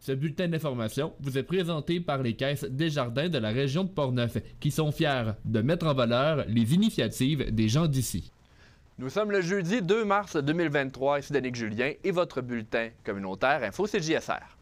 Ce bulletin d'information vous est présenté par les caisses Desjardins de la région de Portneuf, qui sont fiers de mettre en valeur les initiatives des gens d'ici. Nous sommes le jeudi 2 mars 2023, ici Danick Julien et votre bulletin communautaire Info CJSR.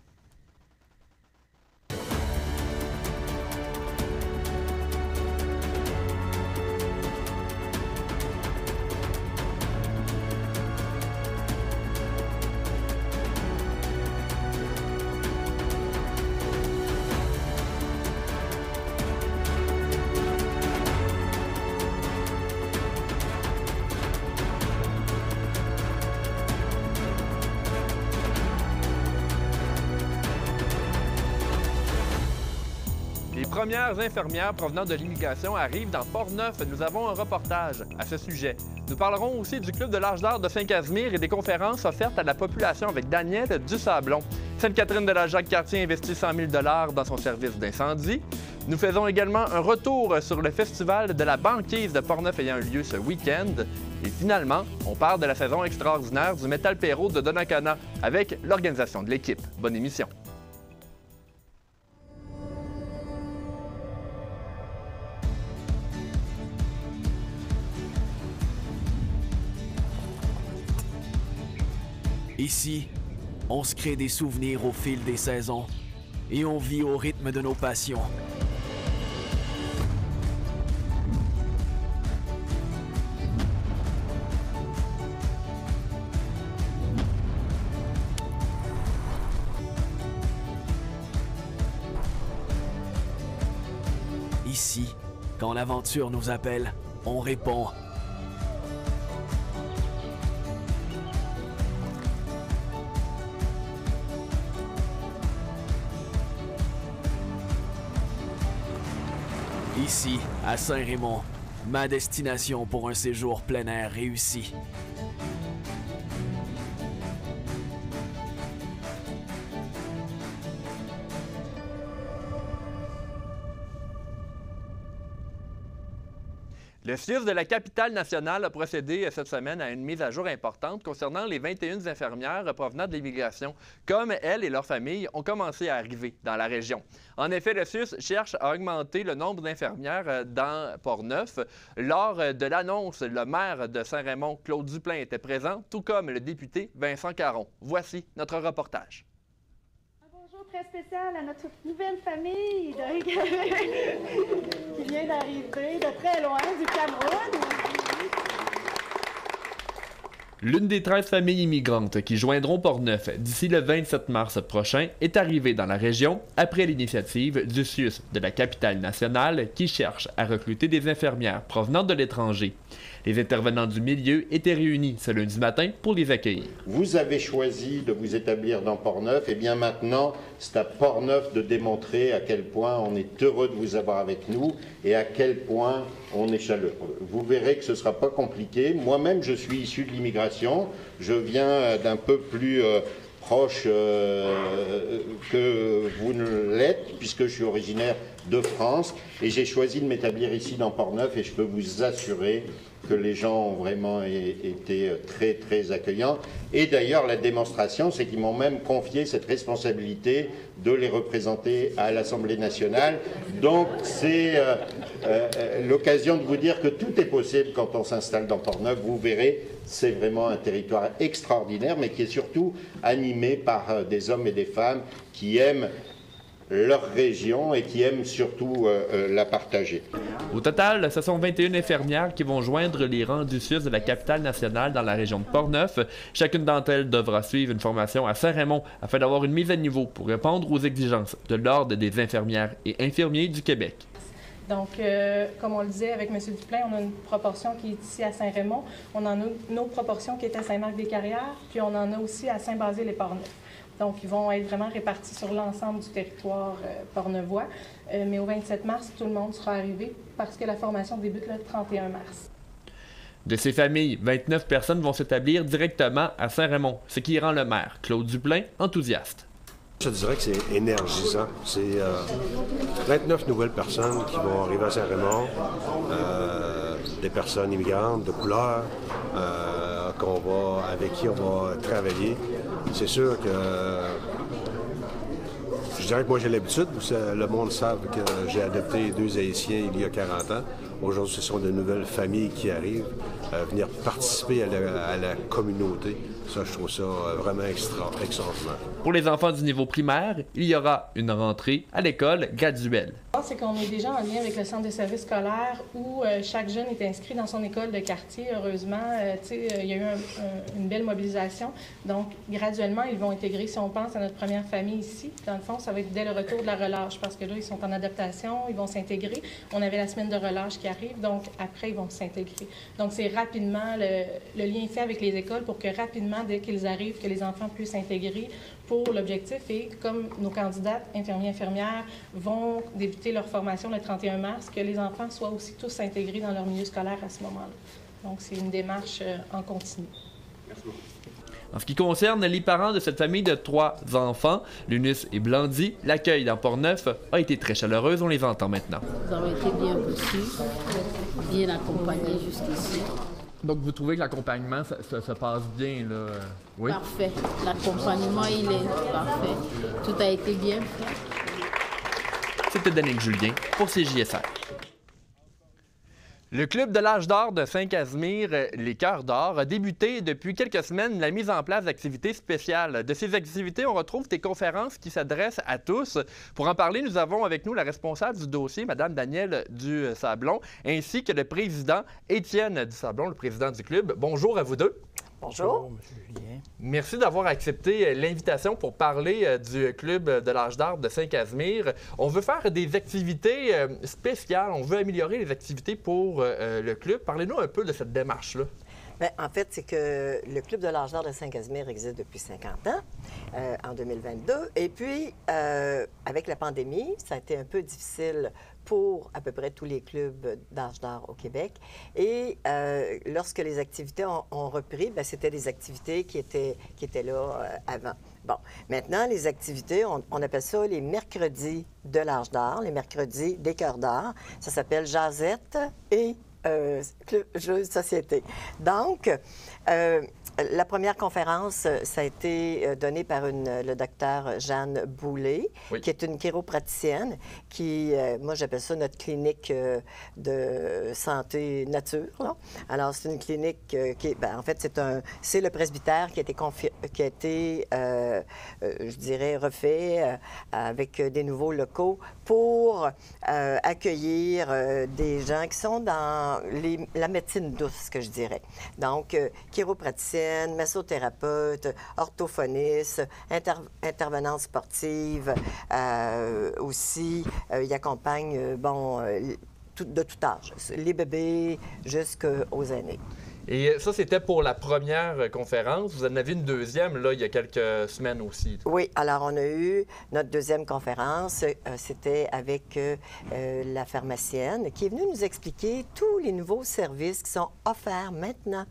Les premières infirmières provenant de l'immigration arrivent dans Portneuf. Nous avons un reportage à ce sujet. Nous parlerons aussi du Club de l'Arche d'Art de Saint-Casimir et des conférences offertes à la population avec Daniel Dusablon. Sainte-Catherine-de-la-Jacques-Cartier investit 100 000 $ dans son service d'incendie. Nous faisons également un retour sur le festival de la banquise de Portneuf ayant eu lieu ce week-end. Et finalement, on parle de la saison extraordinaire du Metal Perro de Donnacona avec l'organisation de l'équipe. Bonne émission. Ici, on se crée des souvenirs au fil des saisons et on vit au rythme de nos passions. Ici, quand l'aventure nous appelle, on répond. Ici, à Saint-Raymond, ma destination pour un séjour plein air réussi. Le CIUS de la capitale nationale a procédé cette semaine à une mise à jour importante concernant les 21 infirmières provenant de l'immigration, comme elles et leurs familles ont commencé à arriver dans la région. En effet, le CIUS cherche à augmenter le nombre d'infirmières dans Portneuf. Lors de l'annonce, le maire de Saint-Raymond, Claude Duplain, était présent, tout comme le député Vincent Caron. Voici notre reportage. Bonjour très spécial à notre nouvelle famille qui vient d'arriver de très loin, du Cameroun. L'une des 13 familles immigrantes qui joindront Portneuf d'ici le 27 mars prochain est arrivée dans la région après l'initiative du CIUS de la capitale nationale qui cherche à recruter des infirmières provenant de l'étranger. Les intervenants du milieu étaient réunis ce lundi matin pour les accueillir. Vous avez choisi de vous établir dans Portneuf, et bien maintenant, c'est à Portneuf de démontrer à quel point on est heureux de vous avoir avec nous et à quel point on est chaleureux. Vous verrez que ce ne sera pas compliqué. Moi-même, je suis issu de l'immigration. Je viens d'un peu plus proche que vous ne l'êtes, puisque je suis originaire de France, et j'ai choisi de m'établir ici dans Portneuf, et je peux vous assurer que les gens ont vraiment été très, très accueillants. Et d'ailleurs, la démonstration, c'est qu'ils m'ont même confié cette responsabilité de les représenter à l'Assemblée nationale. Donc, c'est l'occasion de vous dire que tout est possible quand on s'installe dans Portneuf. Vous verrez, c'est vraiment un territoire extraordinaire, mais qui est surtout animé par des hommes et des femmes qui aiment leur région et qui aiment surtout la partager. Au total, ce sont 21 infirmières qui vont joindre les rangs du CIUS de la capitale nationale dans la région de Portneuf. Chacune d'entre elles devra suivre une formation à Saint-Raymond afin d'avoir une mise à niveau pour répondre aux exigences de l'Ordre des infirmières et infirmiers du Québec. Donc, comme on le disait avec M. Duplain, on a une proportion qui est ici à Saint-Raymond. On en a une autre proportion qui est à Saint-Marc-des-Carrières, puis on en a aussi à Saint-Basile-et-Portneuf. Donc, ils vont être vraiment répartis sur l'ensemble du territoire portneuvois. Mais au 27 mars, tout le monde sera arrivé parce que la formation débute le 31 mars. De ces familles, 29 personnes vont s'établir directement à Saint-Raymond, ce qui rend le maire, Claude Duplain, enthousiaste. Je dirais que c'est énergisant. C'est 29 nouvelles personnes qui vont arriver à Saint-Raymond, des personnes immigrantes de couleur, avec qui on va travailler. C'est sûr que Je dirais que moi, j'ai l'habitude. Le monde savent que j'ai adopté 2 Haïtiens il y a 40 ans. Aujourd'hui, ce sont de nouvelles familles qui arrivent, venir participer à la communauté. Ça, je trouve ça vraiment extraordinaire. Pour les enfants du niveau primaire, il y aura une rentrée à l'école graduelle. C'est qu'on est déjà en lien avec le centre de services scolaires où chaque jeune est inscrit dans son école de quartier. Heureusement, il y a eu une belle mobilisation. Donc, graduellement, ils vont intégrer, si on pense à notre première famille ici, dans le fond, ça va être dès le retour de la relâche parce que là, ils sont en adaptation, ils vont s'intégrer. On avait la semaine de relâche qui arrive, donc après, ils vont s'intégrer. Donc, c'est rapidement, le lien est fait avec les écoles pour que rapidement, dès qu'ils arrivent, que les enfants puissent s'intégrer pour l'objectif. Et comme nos candidates infirmiers et infirmières vont débuter leur formation le 31 mars, que les enfants soient aussi tous intégrés dans leur milieu scolaire à ce moment-là. Donc, c'est une démarche en continu. Merci beaucoup. En ce qui concerne les parents de cette famille de 3 enfants, Lunus et Blandy, l'accueil dans Portneuf a été très chaleureux, on les entend maintenant. Nous avons été bien reçus, bien accompagnés jusqu'ici. Donc, vous trouvez que l'accompagnement se passe bien, là? Oui? Parfait. L'accompagnement, il est parfait. Tout a été bien fait. C'était Daniel Julien pour CJSR. Le Club de l'âge d'or de Saint-Casimir, les Cœurs d'or, a débuté depuis quelques semaines la mise en place d'activités spéciales. De ces activités, on retrouve des conférences qui s'adressent à tous. Pour en parler, nous avons avec nous la responsable du dossier, Mme Danielle Dusablon, ainsi que le président Étienne Dusablon, le président du club. Bonjour à vous deux. Bonjour. M. Julien. Merci d'avoir accepté l'invitation pour parler du Club de l'âge d'or de Saint-Casimir. On veut faire des activités spéciales, on veut améliorer les activités pour le club. Parlez-nous un peu de cette démarche-là. Bien, en fait, c'est que le Club de l'âge d'or de Saint-Casimir existe depuis 50 ans, en 2022. Et puis, avec la pandémie, ça a été un peu difficile pour à peu près tous les clubs d'âge d'or au Québec. Et lorsque les activités ont repris, bien, c'était des activités qui étaient là avant. Bon, maintenant, les activités, on appelle ça les mercredis de l'âge d'or, les mercredis des Cœurs d'or. Ça s'appelle Jazette et jeux de société. Donc, la première conférence, ça a été donné par le docteur Jeanne Boulay, oui, qui est une chiropraticienne, qui, moi j'appelle ça notre clinique de santé nature. Là. Alors, c'est une clinique qui, ben, en fait, c'est le presbytère qui a été, je dirais, refait avec des nouveaux locaux pour accueillir des gens qui sont dans la médecine douce, que je dirais. Donc, chiropraticienne, massothérapeute, orthophoniste, intervenante sportive. Aussi, il accompagne, de tout âge, les bébés jusqu'aux aînés. Et ça, c'était pour la première conférence. Vous en avez une deuxième, là, il y a quelques semaines aussi. Oui, alors on a eu notre deuxième conférence. C'était avec la pharmacienne qui est venue nous expliquer tous les nouveaux services qui sont offerts maintenant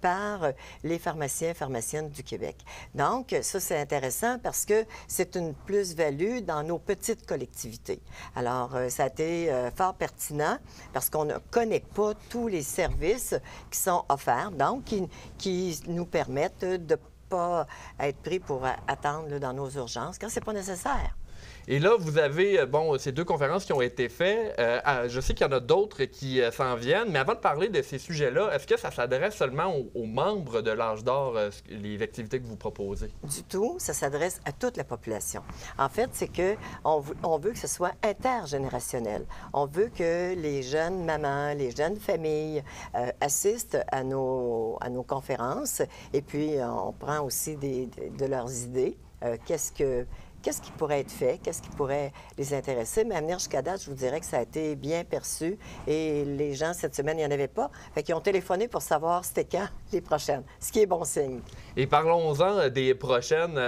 par les pharmaciens et pharmaciennes du Québec. Donc, ça, c'est intéressant parce que c'est une plus-value dans nos petites collectivités. Alors, ça a été fort pertinent parce qu'on ne connaît pas tous les services qui sont offerts, donc qui nous permettent de ne pas être pris pour attendre là, dans nos urgences quand ce n'est pas nécessaire. Et là, vous avez, ces 2 conférences qui ont été faites. Je sais qu'il y en a d'autres qui s'en viennent, mais avant de parler de ces sujets-là, est-ce que ça s'adresse seulement aux membres de l'âge d'or, les activités que vous proposez? Du tout, ça s'adresse à toute la population. En fait, c'est qu'on veut que ce soit intergénérationnel. On veut que les jeunes mamans, les jeunes familles assistent à nos conférences et puis on prend aussi de leurs idées. Qu'est-ce qui pourrait être fait? Qu'est-ce qui pourrait les intéresser? Mais à venir jusqu'à date, je vous dirais que ça a été bien perçu. Et les gens, cette semaine, il n'y en avait pas. Fait qu'ils ont téléphoné pour savoir c'était quand les prochaines, ce qui est bon signe. Et parlons-en des prochaines.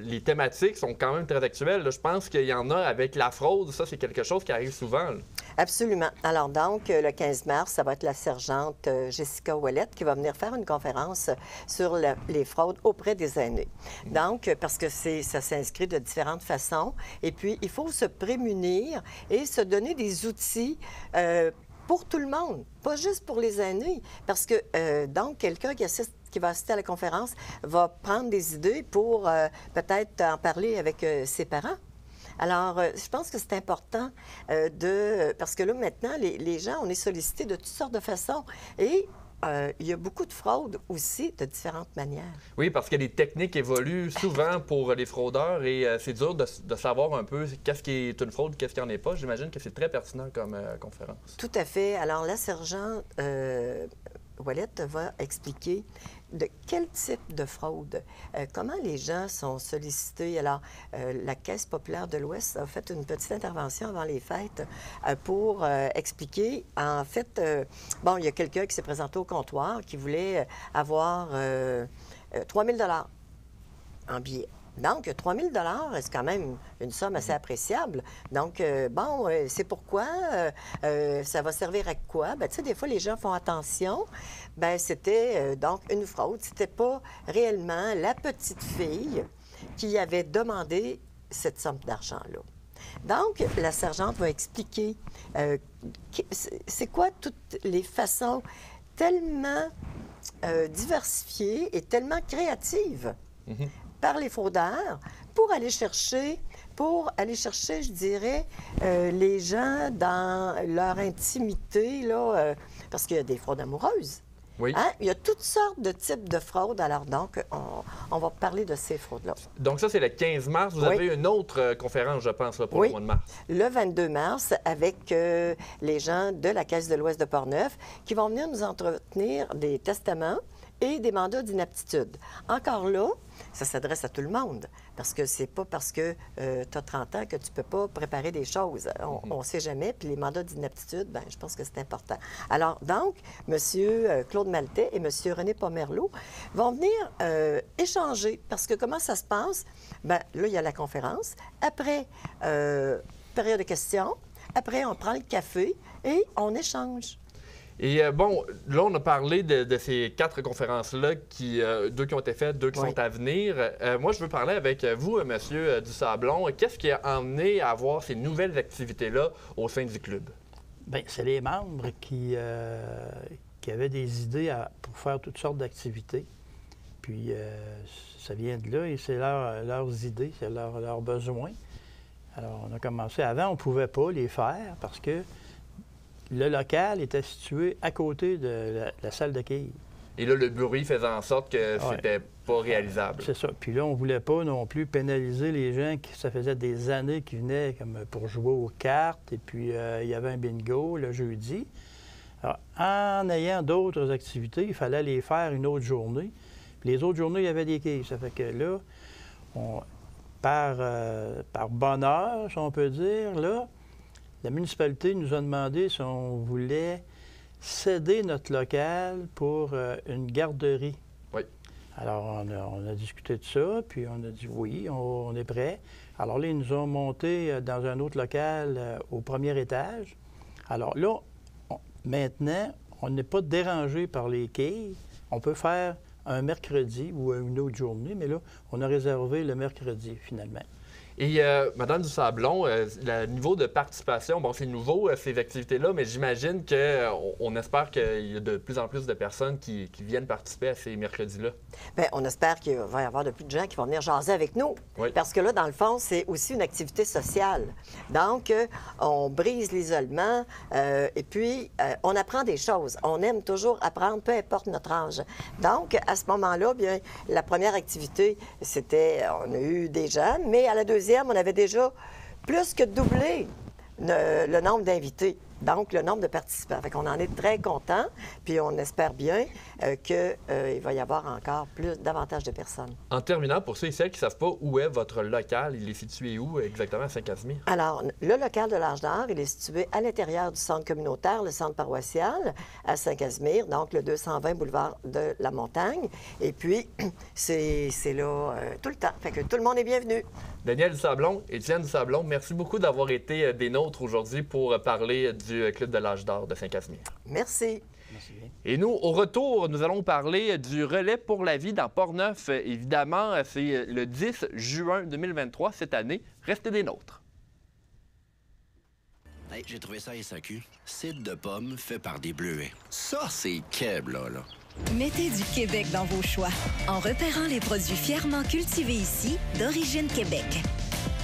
Les thématiques sont quand même très actuelles. Là, je pense qu'il y en a avec la fraude. Ça, c'est quelque chose qui arrive souvent. Là. Absolument. Alors donc, le 15 mars, ça va être la sergente Jessica Ouellette qui va venir faire une conférence sur les fraudes auprès des aînés. Donc, parce que ça s'inscrit de différentes façons. Et puis, il faut se prémunir et se donner des outils pour tout le monde, pas juste pour les aînés. Parce que, donc, quelqu'un qui va assister à la conférence va prendre des idées pour peut-être en parler avec ses parents. Alors, je pense que c'est important parce que là, maintenant, les gens, on est sollicités de toutes sortes de façons. Et il y a beaucoup de fraudes aussi de différentes manières. Oui, parce que les techniques évoluent souvent pour les fraudeurs et c'est dur de savoir un peu qu'est-ce qui est une fraude, qu'est-ce qui n'en est pas. J'imagine que c'est très pertinent comme conférence. Tout à fait. Alors, la sergente Ouellette va expliquer de quel type de fraude, comment les gens sont sollicités. Alors, la Caisse populaire de l'Ouest a fait une petite intervention avant les fêtes pour expliquer. En fait, bon, il y a quelqu'un qui s'est présenté au comptoir qui voulait avoir 3 000 $ en billets. Donc, 3 000 $, c'est quand même une somme assez appréciable. Donc, bon, c'est pourquoi, ça va servir à quoi? Bien, tu sais, des fois, les gens font attention. Bien, c'était donc une fraude. C'était pas réellement la petite fille qui avait demandé cette somme d'argent-là. Donc, la sergente va expliquer c'est quoi toutes les façons tellement diversifiées et tellement créatives par les fraudeurs pour aller chercher, je dirais, les gens dans leur intimité, là, parce qu'il y a des fraudes amoureuses. Oui. Hein? Il y a toutes sortes de types de fraudes. Alors, donc, on va parler de ces fraudes-là. Donc, ça, c'est le 15 mars. Vous avez une autre conférence, je pense, là, pour le mois de mars. Le 22 mars, avec les gens de la Caisse de l'Ouest de Portneuf qui vont venir nous entretenir des testaments et des mandats d'inaptitude. Encore là, ça s'adresse à tout le monde, parce que c'est pas parce que tu as 30 ans que tu peux pas préparer des choses. On ne sait jamais, puis les mandats d'inaptitude, bien, je pense que c'est important. Alors, donc, M. Claude Maltais et M. René Pomerleau vont venir échanger, parce que comment ça se passe? Bien, là, il y a la conférence. Après, période de questions. Après, on prend le café et on échange. Et bon, là, on a parlé de ces 4 conférences-là, 2 qui ont été faites, 2 qui sont à venir. Moi, je veux parler avec vous, M. Dusablon. Qu'est-ce qui a amené à avoir ces nouvelles activités-là au sein du club? Bien, c'est les membres qui avaient des idées pour faire toutes sortes d'activités. Puis, ça vient de là et c'est leurs idées, c'est leurs besoins. Alors, on a commencé. Avant, on ne pouvait pas les faire parce que le local était situé à côté de la salle de quilles. Et là, le bruit faisait en sorte que c'était pas réalisable. C'est ça. Puis là, on ne voulait pas non plus pénaliser les gens qui, ça faisait des années qu'ils venaient comme pour jouer aux cartes. Et puis, il y avait un bingo le jeudi. Alors, en ayant d'autres activités, il fallait les faire une autre journée. Puis les autres journées, il y avait des quilles. Ça fait que là, par bonheur, si on peut dire, là, la municipalité nous a demandé si on voulait céder notre local pour une garderie. Oui. Alors, on a discuté de ça, puis on a dit oui, on est prêt. Alors là, ils nous ont monté dans un autre local au premier étage. Alors là, maintenant, on n'est pas dérangé par les quilles. On peut faire un mercredi ou une autre journée, mais là, on a réservé le mercredi, finalement. Et Mme Dusablon, le niveau de participation, bon, c'est nouveau, ces activités-là, mais j'imagine qu'on espère qu'il y a de plus en plus de personnes qui viennent participer à ces mercredis-là. Bien, on espère qu'il va y avoir de plus de gens qui vont venir jaser avec nous. Oui. Parce que là, dans le fond, c'est aussi une activité sociale. Donc, on brise l'isolement et puis on apprend des choses. On aime toujours apprendre, peu importe notre âge. Donc, à ce moment-là, bien, la première activité, c'était, on a eu des jeunes, mais à la deuxième, on avait déjà plus que doublé le nombre d'invités, donc le nombre de participants. Fait qu'on en est très contents, puis on espère bien qu'il va y avoir encore davantage de personnes. En terminant, pour ceux et celles qui ne savent pas où est votre local, il est situé où exactement à Saint-Casimir? Alors, le local de l'Arche d'Or, il est situé à l'intérieur du centre communautaire, le centre paroissial, à Saint-Casimir, donc le 220 boulevard de la Montagne. Et puis, c'est là tout le temps. Fait que tout le monde est bienvenu. Daniel Dusablon, Étienne Dusablon, merci beaucoup d'avoir été des nôtres aujourd'hui pour parler du Club de l'Âge d'Or de Saint-Casimir. Merci. Merci bien. Et nous, au retour, nous allons parler du relais pour la vie dans Portneuf. Évidemment, c'est le 10 juin 2023 cette année. Restez des nôtres. Hey, j'ai trouvé ça à SAQ. Cidre de pomme fait par des bleuets. Ça, c'est Keb, là. Mettez du Québec dans vos choix en repérant les produits fièrement cultivés ici, d'origine Québec.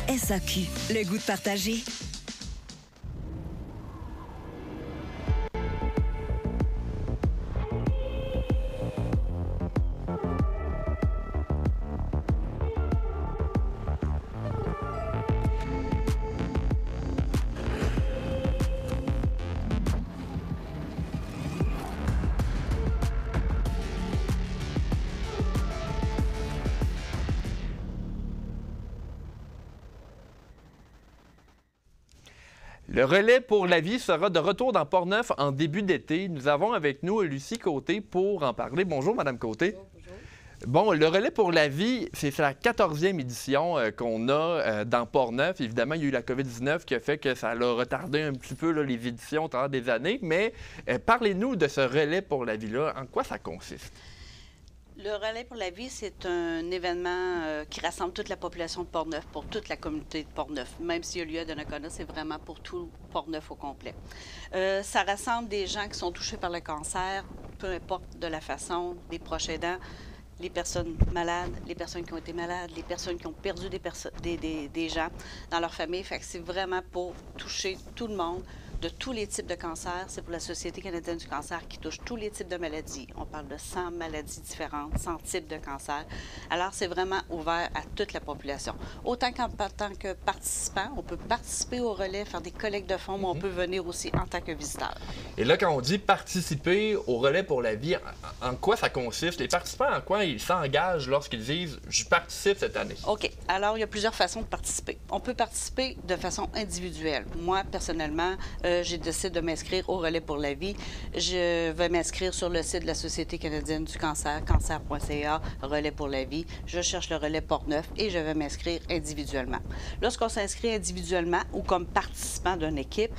SAQ, le goût de partager. Le relais pour la vie sera de retour dans Portneuf en début d'été. Nous avons avec nous Lucie Côté pour en parler. Bonjour, Madame Côté. Bonjour. Bon, le relais pour la vie, c'est la 14e édition qu'on a dans Portneuf. Évidemment, il y a eu la COVID-19 qui a fait que ça a retardé un petit peu là, les éditions au travers des années. Mais parlez-nous de ce relais pour la vie-là. En quoi ça consiste? Le Relais pour la vie, c'est un événement qui rassemble toute la population de Portneuf, pour toute la communauté de Portneuf. Même s'il y a lieu à Donnacona, c'est vraiment pour tout Portneuf au complet. Ça rassemble des gens qui sont touchés par le cancer, peu importe de la façon, des proches aidants, les personnes malades, les personnes qui ont été malades, les personnes qui ont perdu des gens dans leur famille. Fait que c'est vraiment pour toucher tout le monde, de tous les types de cancers. C'est pour la Société canadienne du cancer qui touche tous les types de maladies. On parle de 100 maladies différentes, 100 types de cancers. Alors, c'est vraiment ouvert à toute la population. Autant qu'en tant que participant, on peut participer au relais, faire des collectes de fonds, mais on peut venir aussi en tant que visiteur. Et là, quand on dit participer au relais pour la vie, en quoi ça consiste? Les participants, en quoi ils s'engagent lorsqu'ils disent « je participe cette année ». OK. Alors, il y a plusieurs façons de participer. On peut participer de façon individuelle. Moi, personnellement, j'ai décidé de m'inscrire au Relais pour la vie. Je vais m'inscrire sur le site de la Société canadienne du cancer, cancer.ca, Relais pour la vie. Je cherche le Relais Portneuf et je vais m'inscrire individuellement. Lorsqu'on s'inscrit individuellement ou comme participant d'une équipe,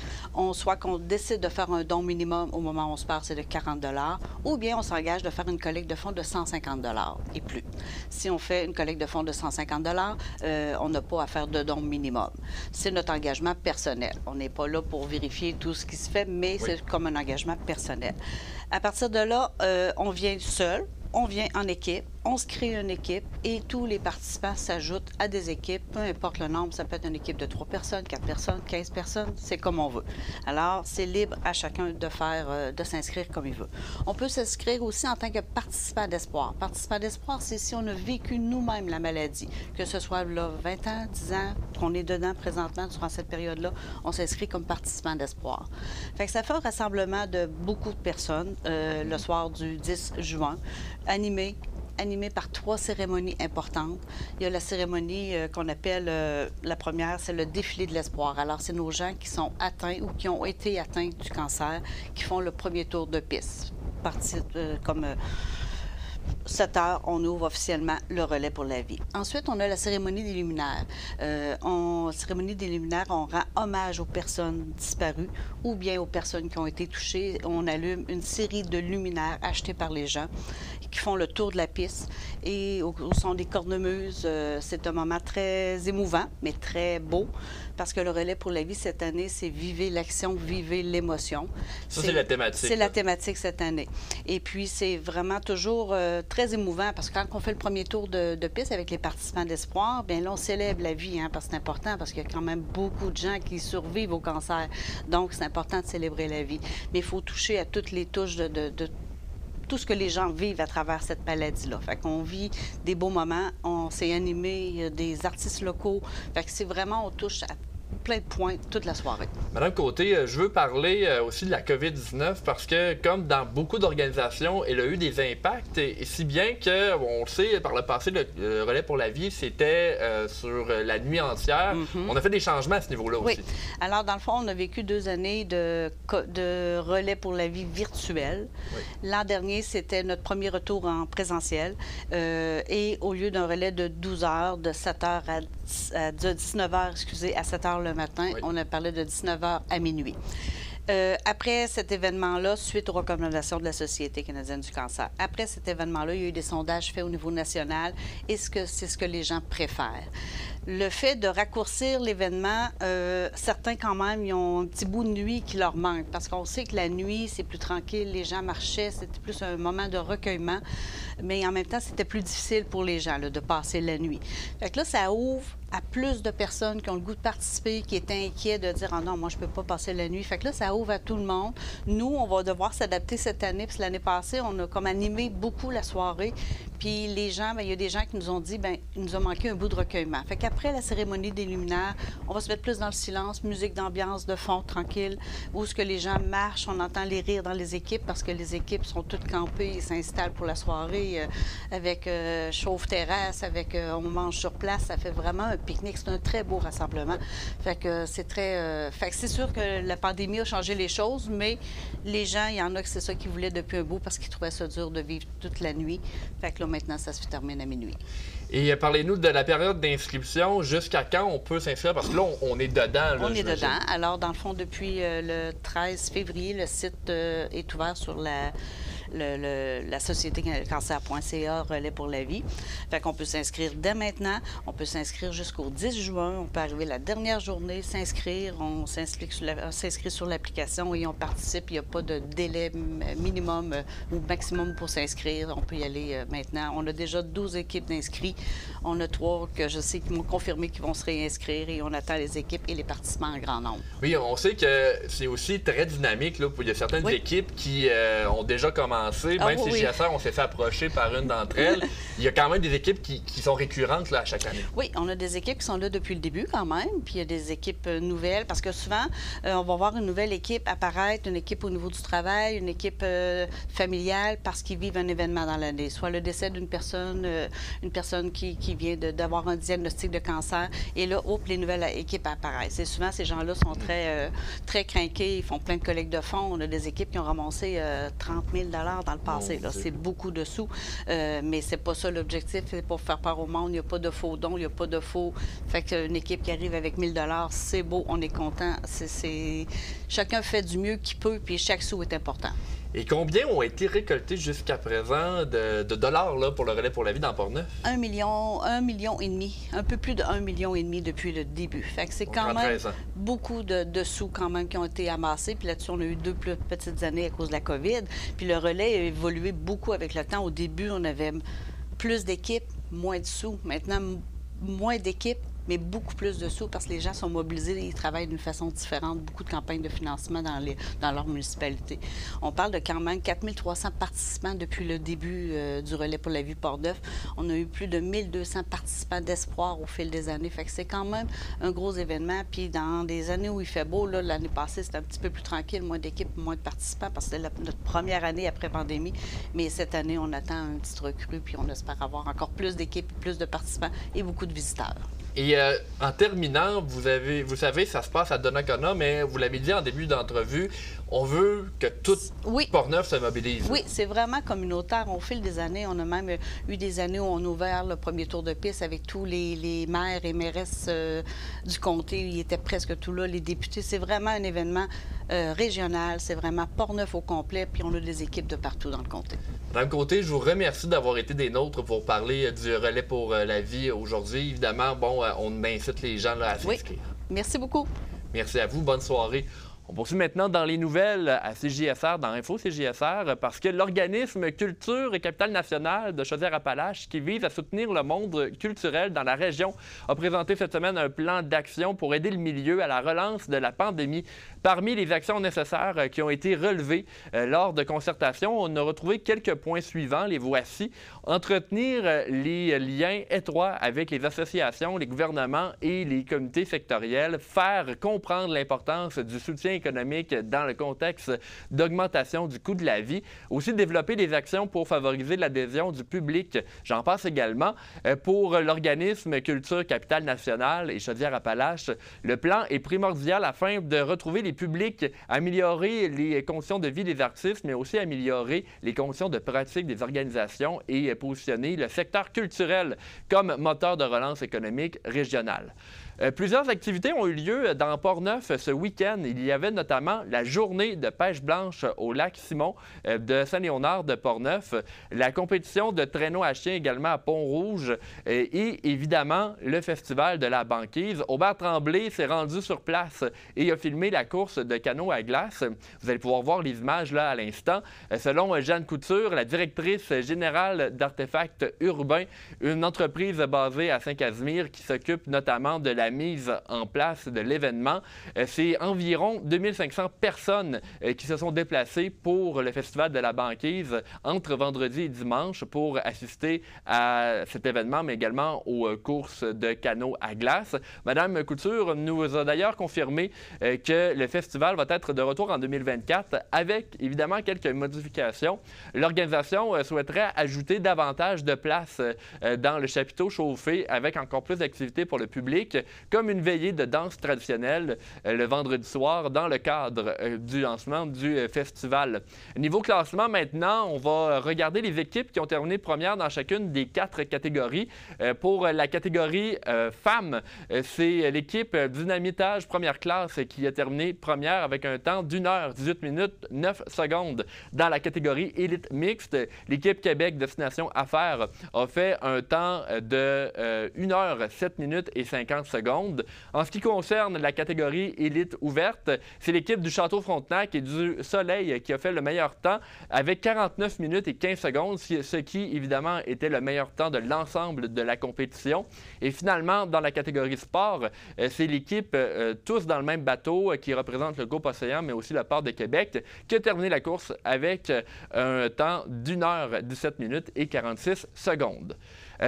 soit qu'on décide de faire un don minimum au moment où on se parle, c'est de 40 $, ou bien on s'engage de faire une collecte de fonds de 150 $ et plus. Si on fait une collecte de fonds de 150 $, on n'a pas à faire de don minimum. C'est notre engagement personnel. On n'est pas là pour vérifier tout ce qui se fait, mais c'est comme un engagement personnel. À partir de là, on vient seul, on vient en équipe, on se crée une équipe et tous les participants s'ajoutent à des équipes, peu importe le nombre, ça peut être une équipe de 3 personnes, 4 personnes, 15 personnes, c'est comme on veut. Alors, c'est libre à chacun de s'inscrire comme il veut. On peut s'inscrire aussi en tant que participant d'espoir. Participant d'espoir, c'est si on a vécu nous-mêmes la maladie, que ce soit là 20 ans, 10 ans, qu'on est dedans présentement durant cette période-là, on s'inscrit comme participant d'espoir. Fait que ça fait un rassemblement de beaucoup de personnes le soir du 10 juin, animé par 3 cérémonies importantes. Il y a la cérémonie qu'on appelle, la première, c'est le défilé de l'espoir. Alors, c'est nos gens qui sont atteints ou qui ont été atteints du cancer qui font le premier tour de piste. Comme 7 heures, on ouvre officiellement le relais pour la vie. Ensuite, on a la cérémonie des luminaires. Cérémonie des luminaires, on rend hommage aux personnes disparues ou bien aux personnes qui ont été touchées. On allume une série de luminaires achetés par les gens qui font le tour de la piste. Et au son des cornemuses, c'est un moment très émouvant, mais très beau, parce que le relais pour la vie cette année, c'est vivez l'action, vivez l'émotion. Ça, c'est la thématique. C'est la thématique cette année. Et puis, c'est vraiment toujours très émouvant, parce que quand on fait le premier tour de piste avec les participants d'espoir, bien là, on célèbre la vie, hein, parce que c'est important, parce qu'il y a quand même beaucoup de gens qui survivent au cancer. Donc, c'est important de célébrer la vie. Mais il faut toucher à toutes les touches de tout ce que les gens vivent à travers cette maladie-là. Fait qu'on vit des beaux moments, on s'est animé, il y a des artistes locaux. Fait que c'est vraiment, on touche à plein de points toute la soirée. Madame Côté, je veux parler aussi de la COVID-19 parce que, comme dans beaucoup d'organisations, elle a eu des impacts, et si bien qu'on le sait, par le passé, le relais pour la vie, c'était sur la nuit entière. On a fait des changements à ce niveau-là aussi. Oui. Alors, dans le fond, on a vécu 2 années de relais pour la vie virtuel. Oui. L'an dernier, c'était notre premier retour en présentiel. Et au lieu d'un relais de 12 heures, de 7 heures à 19 heures, à 7 heures le matin, oui. On a parlé de 19 heures à minuit. Après cet événement-là, suite aux recommandations de la Société canadienne du cancer, après cet événement-là, il y a eu des sondages faits au niveau national et c'est ce que les gens préfèrent. Le fait de raccourcir l'événement, certains quand même, ils ont un petit bout de nuit qui leur manque parce qu'on sait que la nuit, c'est plus tranquille, les gens marchaient, c'était plus un moment de recueillement, mais en même temps, c'était plus difficile pour les gens là, de passer la nuit. Fait que là, ça ouvre à plus de personnes qui ont le goût de participer, qui étaient inquiets de dire « Ah non, moi, je ne peux pas passer la nuit ». Fait que là, ça ouvre à tout le monde. Nous, on va devoir s'adapter cette année, parce que l'année passée, on a comme animé beaucoup la soirée. Puis les gens, bien, il y a des gens qui nous ont dit, bien, il nous a manqué un bout de recueillement. Fait qu'après la cérémonie des luminaires, on va se mettre plus dans le silence, musique d'ambiance, de fond, tranquille, où ce que les gens marchent, on entend les rires dans les équipes, parce que les équipes sont toutes campées, ils s'installent pour la soirée avec chauffe-terrasse, avec on mange sur place, ça fait vraiment un pique-nique. C'est un très beau rassemblement. Fait que c'est très... Fait que c'est sûr que la pandémie a changé les choses, mais les gens, il y en a que c'est ça qu'ils voulaient depuis un bout parce qu'ils trouvaient ça dur de vivre toute la nuit. Fait que là, maintenant, ça se termine à minuit. Et parlez-nous de la période d'inscription. Jusqu'à quand on peut s'inscrire? Parce que là, on est dedans. Là, on est dedans. Alors, dans le fond, depuis le 13 février, le site est ouvert sur la société cancer.ca Relais pour la vie. Fait qu'on peut s'inscrire dès maintenant. On peut s'inscrire jusqu'au 10 juin. On peut arriver la dernière journée, s'inscrire. On s'inscrit sur l'application et on participe. Il n'y a pas de délai minimum ou maximum pour s'inscrire. On peut y aller maintenant. On a déjà 12 équipes d'inscrits. On a 3 que je sais qui m'ont confirmé qu'ils vont se réinscrire et on attend les équipes et les participants en grand nombre. Oui, on sait que c'est aussi très dynamique. Là. Il y a certaines équipes qui ont déjà commencé. Même si JSR, on s'est fait approcher par une d'entre elles. Il y a quand même des équipes qui sont récurrentes là, à chaque année. Oui, on a des équipes qui sont là depuis le début quand même. Puis il y a des équipes nouvelles parce que souvent, on va voir une nouvelle équipe apparaître, une équipe au niveau du travail, une équipe familiale parce qu'ils vivent un événement dans l'année. Soit le décès d'une personne, une personne qui vient d'avoir un diagnostic de cancer. Et là, les nouvelles équipes apparaissent. Et souvent, ces gens-là sont très crinqués. Ils font plein de collectes de fonds. On a des équipes qui ont ramassé 30 000 dans le passé. C'est beaucoup de sous. Mais c'est pas ça l'objectif. C'est pour faire peur au monde. Il n'y a pas de faux dons. Il n'y a pas de faux... Fait qu'une équipe qui arrive avec 1 000 $, c'est beau. On est content. Chacun fait du mieux qu'il peut. Puis chaque sou est important. Et combien ont été récoltés jusqu'à présent de dollars là, pour le Relais pour la vie dans Portneuf? 1,5 million. Un peu plus de 1,5 million depuis le début. Fait que c'est quand même beaucoup de sous quand même qui ont été amassés. Puis là-dessus, on a eu 2 plus petites années à cause de la COVID. Puis le Relais a évolué beaucoup avec le temps. Au début, on avait plus d'équipes, moins de sous. Maintenant, moins d'équipes, mais beaucoup plus de sous parce que les gens sont mobilisés, ils travaillent d'une façon différente, beaucoup de campagnes de financement dans leur municipalité. On parle de quand même 4 300 participants depuis le début du Relais pour la vie Portneuf. On a eu plus de 1 200 participants d'espoir au fil des années. Fait que c'est quand même un gros événement. Puis dans des années où il fait beau, l'année passée, c'était un petit peu plus tranquille, moins d'équipes, moins de participants parce que c'était notre première année après pandémie. Mais cette année, on attend un petit recrue puis on espère avoir encore plus d'équipes, plus de participants et beaucoup de visiteurs. Et en terminant, vous savez, ça se passe à Donnacona, mais vous l'avez dit en début d'entrevue, on veut que toute Portneuf se mobilise. Oui, c'est vraiment communautaire. Au fil des années, on a même eu des années où on a ouvert le premier tour de piste avec tous les maires et mairesses du comté. Ils étaient presque tous là, les députés. C'est vraiment un événement régional. C'est vraiment Portneuf au complet, puis on a des équipes de partout dans le comté. Madame Côté, je vous remercie d'avoir été des nôtres pour parler du Relais pour la vie aujourd'hui. Évidemment, bon, on incite les gens là, à s'inscrire. Oui. Merci beaucoup. Merci à vous. Bonne soirée. On poursuit maintenant dans les nouvelles à CJSR, dans Info CJSR, parce que l'organisme Culture et Capitale Nationale de Chaudière-Appalaches, qui vise à soutenir le monde culturel dans la région, a présenté cette semaine un plan d'action pour aider le milieu à la relance de la pandémie. Parmi les actions nécessaires qui ont été relevées lors de concertations, on a retrouvé quelques points suivants. Les voici. Entretenir les liens étroits avec les associations, les gouvernements et les comités sectoriels. Faire comprendre l'importance du soutien économique dans le contexte d'augmentation du coût de la vie. Aussi développer des actions pour favoriser l'adhésion du public. J'en passe également. Pour l'organisme Culture Capitale Nationale et Chaudière-Appalaches, le plan est primordial afin de retrouver les publics, améliorer les conditions de vie des artistes, mais aussi améliorer les conditions de pratique des organisations et positionner le secteur culturel comme moteur de relance économique régionale. Plusieurs activités ont eu lieu dans Portneuf ce week-end. Il y avait avait notamment la journée de pêche blanche au lac Simon de Saint-Léonard de Portneuf, la compétition de traîneau à chien également à Pont-Rouge et évidemment le festival de la banquise. Aubert Tremblay s'est rendu sur place et a filmé la course de canot à glace. Vous allez pouvoir voir les images là à l'instant. Selon Jeanne Couture, la directrice générale d'Artefacts urbains, une entreprise basée à Saint-Casimir qui s'occupe notamment de la mise en place de l'événement, c'est environ 2500 personnes qui se sont déplacées pour le festival de la banquise entre vendredi et dimanche pour assister à cet événement, mais également aux courses de canot à glace. Madame Couture nous a d'ailleurs confirmé que le festival va être de retour en 2024 avec évidemment quelques modifications. L'organisation souhaiterait ajouter davantage de places dans le chapiteau chauffé avec encore plus d'activités pour le public, comme une veillée de danse traditionnelle le vendredi soir dans le cadre du lancement du festival. Niveau classement maintenant, on va regarder les équipes qui ont terminé première dans chacune des 4 catégories. Pour la catégorie femmes, c'est l'équipe Dynamitage première classe qui a terminé première avec un temps d'1 heure 18 minutes 9 secondes. Dans la catégorie élite mixte, l'équipe Québec Destination Affaires a fait un temps de 1 heure 7 minutes et 50 secondes. En ce qui concerne la catégorie élite ouverte, c'est l'équipe du Château Frontenac et du Soleil qui a fait le meilleur temps avec 49 minutes et 15 secondes, ce qui évidemment était le meilleur temps de l'ensemble de la compétition. Et finalement, dans la catégorie sport, c'est l'équipe Tous dans le même bateau qui représente le groupe Océan, mais aussi le port de Québec, qui a terminé la course avec un temps d'1 heure 17 minutes et 46 secondes.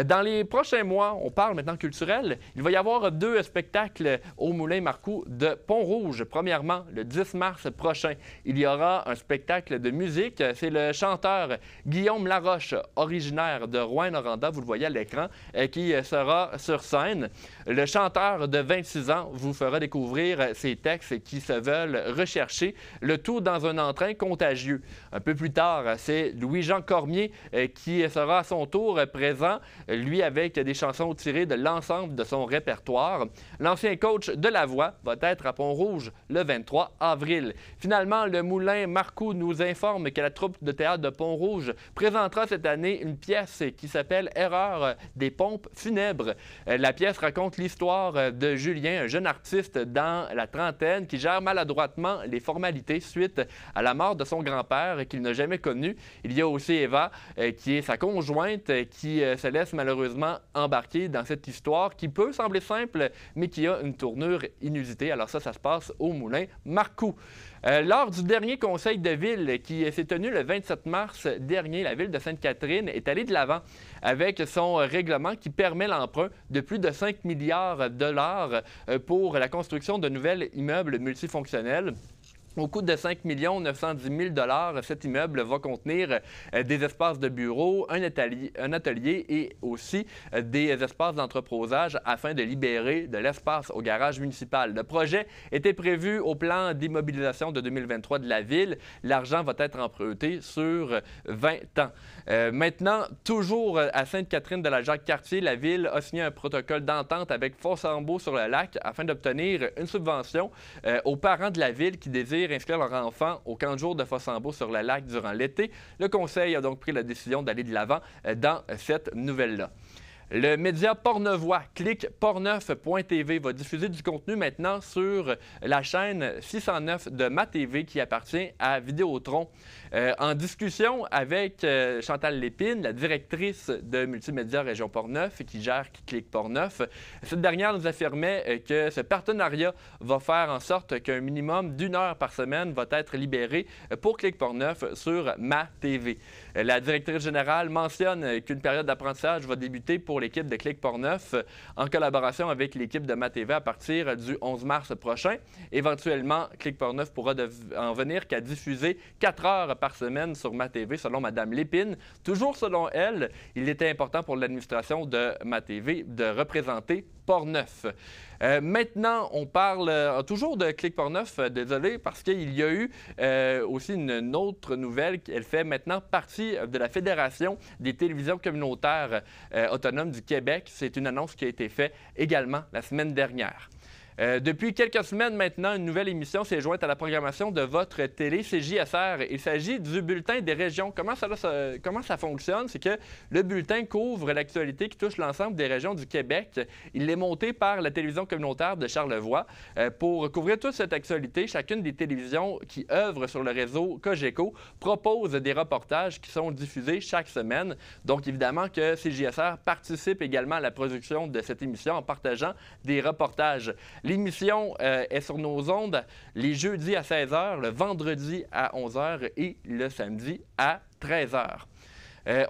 Dans les prochains mois, on parle maintenant culturel, il va y avoir 2 spectacles au Moulin Marcoux de Pont-Rouge. Premièrement, le 10 mars prochain, il y aura un spectacle de musique. C'est le chanteur Guillaume Laroche, originaire de Rouyn-Noranda, vous le voyez à l'écran, qui sera sur scène. Le chanteur de 26 ans vous fera découvrir ses textes qui se veulent rechercher, le tout dans un entrain contagieux. Un peu plus tard, c'est Louis-Jean Cormier qui sera à son tour présent, lui avec des chansons tirées de l'ensemble de son répertoire. L'ancien coach de La Voix va être à Pont-Rouge le 23 avril. Finalement, le Moulin Marcoux nous informe que la troupe de théâtre de Pont-Rouge présentera cette année une pièce qui s'appelle « Erreur des pompes funèbres ». La pièce raconte l'histoire de Julien, un jeune artiste dans la trentaine qui gère maladroitement les formalités suite à la mort de son grand-père qu'il n'a jamais connu. Il y a aussi Eva, qui est sa conjointe, qui se laisse malheureusement embarquer dans cette histoire qui peut sembler simple, mais qui a une tournure inusitée. Alors ça se passe au Moulin Marcoux. Lors du dernier conseil de ville qui s'est tenu le 27 mars dernier, la ville de Sainte-Catherine est allée de l'avant avec son règlement qui permet l'emprunt de plus de 5 milliards de dollars pour la construction de nouveaux immeubles multifonctionnels. Au coût de 5 910 000 $, cet immeuble va contenir des espaces de bureaux, un atelier et aussi des espaces d'entreposage afin de libérer de l'espace au garage municipal. Le projet était prévu au plan d'immobilisation de 2023 de la Ville. L'argent va être emprunté sur 20 ans. Maintenant, toujours à Sainte-Catherine-de-la-Jacques-Cartier, la Ville a signé un protocole d'entente avec Fossambeau-sur-le-Lac afin d'obtenir une subvention aux parents de la Ville qui désirent inscrire leur enfant au camp de jour de Fossambeau-sur-le-Lac durant l'été. Le Conseil a donc pris la décision d'aller de l'avant dans cette nouvelle-là. Le média portneuvois, cliqueportneuf.tv, va diffuser du contenu maintenant sur la chaîne 609 de MaTV qui appartient à Vidéotron. En discussion avec Chantal Lépine, la directrice de Multimédia Région Portneuf qui gère Clique Portneuf, cette dernière nous affirmait que ce partenariat va faire en sorte qu'un minimum d'1 heure par semaine va être libéré pour Clique Portneuf sur MaTV. La directrice générale mentionne qu'une période d'apprentissage va débuter pour l'équipe de Clique Portneuf en collaboration avec l'équipe de MaTV à partir du 11 mars prochain. Éventuellement, Clique Portneuf pourra en venir qu'à diffuser 4 heures par semaine sur MaTV, selon Mme Lépine. Toujours selon elle, il était important pour l'administration de MaTV de représenter Portneuf. Maintenant, on parle toujours de Clique Portneuf, désolé, parce qu'il y a eu aussi une autre nouvelle. Elle fait maintenant partie de la Fédération des télévisions communautaires autonomes du Québec. C'est une annonce qui a été faite également la semaine dernière. Depuis quelques semaines maintenant, une nouvelle émission s'est jointe à la programmation de votre télé CJSR. Il s'agit du bulletin des régions. Comment ça fonctionne? C'est que le bulletin couvre l'actualité qui touche l'ensemble des régions du Québec. Il est monté par la télévision communautaire de Charlevoix. Pour couvrir toute cette actualité, chacune des télévisions qui œuvrent sur le réseau Cogeco propose des reportages qui sont diffusés chaque semaine. Donc, évidemment que CJSR participe également à la production de cette émission en partageant des reportages. L'émission est sur nos ondes les jeudis à 16h, le vendredi à 11h et le samedi à 13h.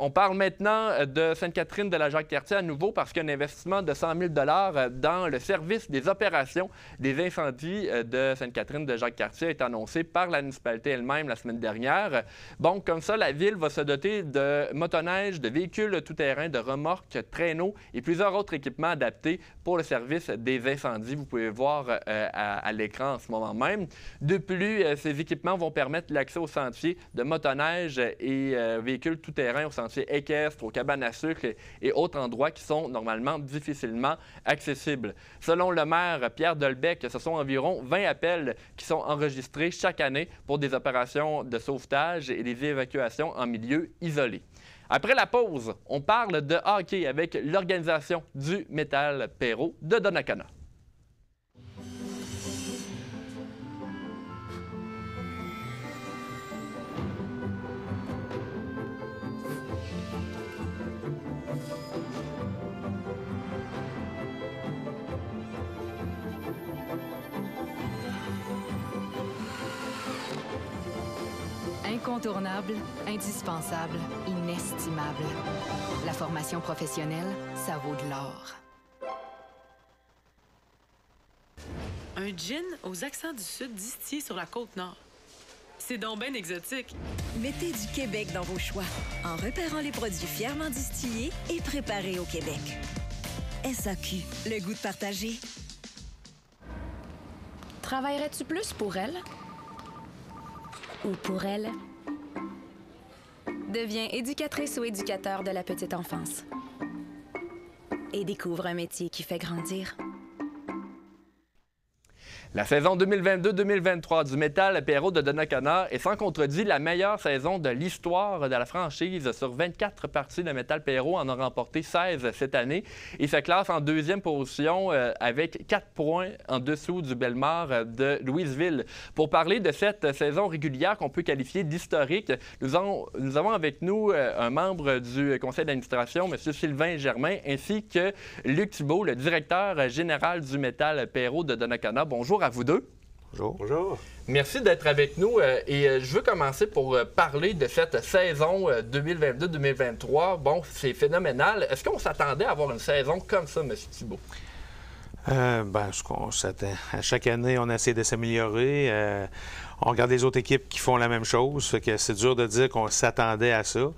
On parle maintenant de Sainte-Catherine de la Jacques-Cartier à nouveau parce qu'un investissement de 100 000 $ dans le service des opérations des incendies de Sainte-Catherine de Jacques-Cartier est annoncé par la municipalité elle-même la semaine dernière. Bon, comme ça, la Ville va se doter de motoneiges, de véhicules tout-terrain, de remorques, traîneaux et plusieurs autres équipements adaptés pour le service des incendies. Vous pouvez voir à l'écran en ce moment même. De plus, ces équipements vont permettre l'accès aux sentiers de motoneiges et véhicules tout-terrain, aux sentiers équestres, aux cabanes à sucre et autres endroits qui sont normalement difficilement accessibles. Selon le maire Pierre Delbecq, ce sont environ 20 appels qui sont enregistrés chaque année pour des opérations de sauvetage et des évacuations en milieu isolé. Après la pause, on parle de hockey avec l'organisation du Métal Perrault de Donnacona. Incontournable, indispensable, inestimable. La formation professionnelle, ça vaut de l'or. Un gin aux accents du Sud distillé sur la Côte-Nord. C'est donc bien exotique. Mettez du Québec dans vos choix en repérant les produits fièrement distillés et préparés au Québec. SAQ, le goût de partager. Travaillerais-tu plus pour elle? Ou pour elle? Deviens éducatrice ou éducateur de la petite enfance. Et découvre un métier qui fait grandir. La saison 2022-2023 du Métal Perrault de Donnacona est sans contredit la meilleure saison de l'histoire de la franchise. Sur 24 parties, le Métal Perrault en a remporté 16 cette année et se classe en deuxième position avec 4 points en dessous du Bellemare de Louisville. Pour parler de cette saison régulière qu'on peut qualifier d'historique, nous avons avec nous un membre du conseil d'administration, M. Sylvain Germain, ainsi que Luc Thibault, le directeur général du Métal Perrault de Donnacona. Bonjour à vous deux. Bonjour. Bonjour. Merci d'être avec nous et je veux commencer pour parler de cette saison 2022-2023. Bon, c'est phénoménal. Est-ce qu'on s'attendait à avoir une saison comme ça, M. Thibault? Ce qu'on s'attend. À chaque année, on essaie de s'améliorer. On regarde les autres équipes qui font la même chose. Fait que c'est dur de dire qu'on s'attendait à ça.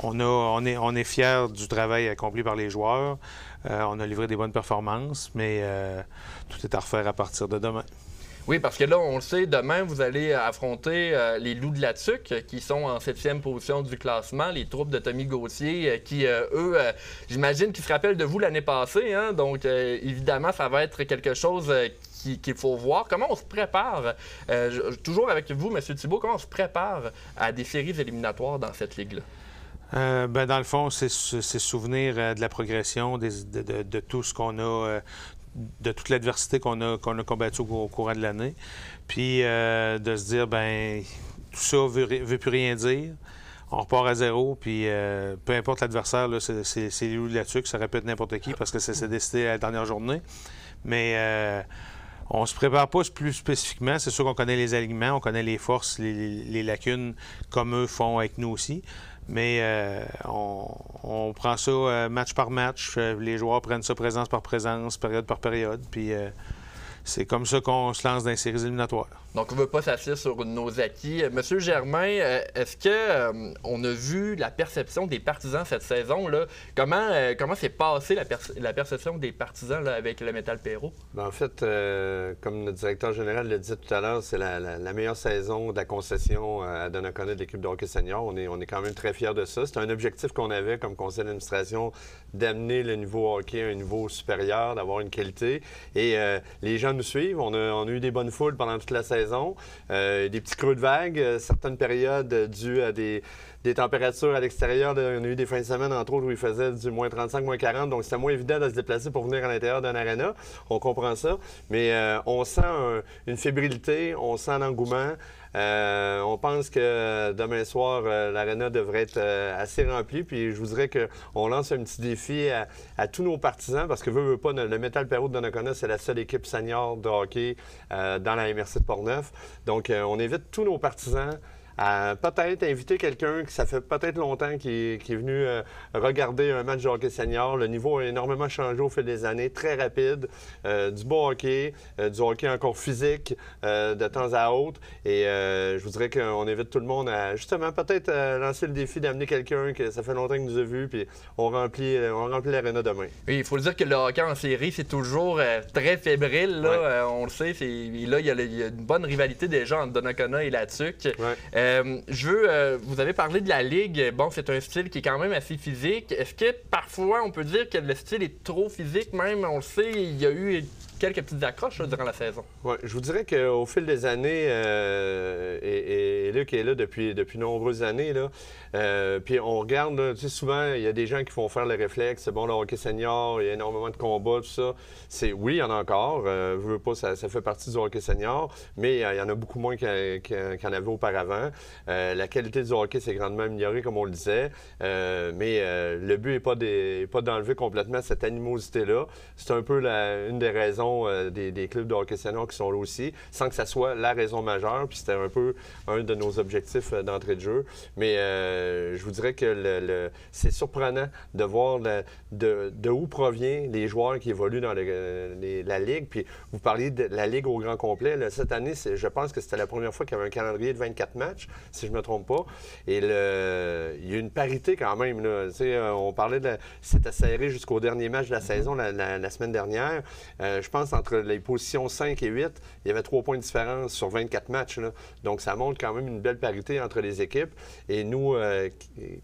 On est fiers du travail accompli par les joueurs. On a livré des bonnes performances, mais tout est à refaire à partir de demain. Oui, parce que là, on le sait, demain, vous allez affronter les Loups de la Tuque, qui sont en 7e position du classement, les troupes de Tommy Gauthier, qui, eux, j'imagine qu'ils se rappellent de vous l'année passée. Hein? Donc, évidemment, ça va être quelque chose qu'il faut voir. Comment on se prépare, toujours avec vous, M. Thibault, comment on se prépare à des séries éliminatoires dans cette ligue-là? Dans le fond, c'est se souvenir de la progression, de tout ce qu'on a, de toute l'adversité qu'on a combattue au courant de l'année. Puis de se dire, tout ça veut plus rien dire. On repart à zéro, puis peu importe l'adversaire, c'est les Loups de la Tuque, ça répète n'importe qui parce que c'est décidé à la dernière journée. Mais on se prépare pas plus spécifiquement. C'est sûr qu'on connaît les alignements, on connaît les forces, les lacunes, comme eux font avec nous aussi. Mais on prend ça match par match. Les joueurs prennent ça présence par présence, période par période. Puis c'est comme ça qu'on se lance dans les séries éliminatoires. Donc, on ne veut pas s'asseoir sur nos acquis. Monsieur Germain, est-ce que on a vu la perception des partisans cette saison-là? Comment s'est passée la perception des partisans là, avec le Métal Perrault? Bien, en fait, comme le directeur général le disait tout à l'heure, c'est la meilleure saison de la concession à Donnacona de l'équipe de hockey senior. On est quand même très fiers de ça. C'est un objectif qu'on avait comme conseil d'administration d'amener le niveau hockey à un niveau supérieur, d'avoir une qualité. Et les gens nous suivent. On a eu des bonnes foules pendant toute la saison. Des petits creux de vagues, certaines périodes dues à des températures à l'extérieur. On a eu des fins de semaine, entre autres, où il faisait du moins 35, moins 40. Donc, c'était moins évident de se déplacer pour venir à l'intérieur d'un aréna. On comprend ça. Mais on sent une fébrilité, on sent l'engouement. On pense que demain soir, l'aréna devrait être assez remplie. Puis je vous dirais qu'on lance un petit défi à tous nos partisans parce que veut pas, le Métal Perrault de Donnacona, c'est la seule équipe senior de hockey dans la MRC de Portneuf. Donc, on invite tous nos partisans à peut-être inviter quelqu'un qui ça fait peut-être longtemps qui est venu regarder un match de hockey senior. Le niveau a énormément changé au fil des années, très rapide, du beau hockey, du hockey encore physique de temps à autre. Et je vous dirais qu'on invite tout le monde à justement peut-être lancer le défi d'amener quelqu'un que ça fait longtemps qu'il nous a vus, puis on remplit l'aréna demain. Oui, il faut le dire que le hockey en série, c'est toujours très fébrile. Là, on le sait. Là, il y a une bonne rivalité déjà entre Donnacona et la TUC. Vous avez parlé de la Ligue. Bon, c'est un style qui est quand même assez physique. Est-ce que parfois, on peut dire que le style est trop physique même? On le sait, il y a eu quelques petites accroches là, durant la saison. Oui, je vous dirais qu'au fil des années, et Luc est là depuis nombreuses années, là, puis on regarde, là, tu sais, souvent, il y a des gens qui font faire le réflexe, c'est bon, le hockey senior, il y a énormément de combats, tout ça. Oui, il y en a encore, je veux pas, ça fait partie du hockey senior, mais il y en a beaucoup moins qu'il y en avait auparavant. La qualité du hockey s'est grandement améliorée, comme on le disait, mais le but n'est pas d'enlever complètement cette animosité-là. C'est un peu une des raisons des clubs de hockey senior qui sont là aussi, sans que ça soit la raison majeure, puis c'était un peu un de nos objectifs d'entrée de jeu. Mais je vous dirais que c'est surprenant de voir de où proviennent les joueurs qui évoluent dans la Ligue. Puis vous parliez de la Ligue au grand complet. Là, cette année, je pense que c'était la première fois qu'il y avait un calendrier de 24 matchs, si je ne me trompe pas. Et il y a une parité quand même. Là. On parlait c'était serré jusqu'au dernier match de la saison la semaine dernière. Je pense entre les positions 5 et 8, il y avait 3 points de différence sur 24 matchs. Là. Donc, ça montre quand même une belle parité entre les équipes. Et nous,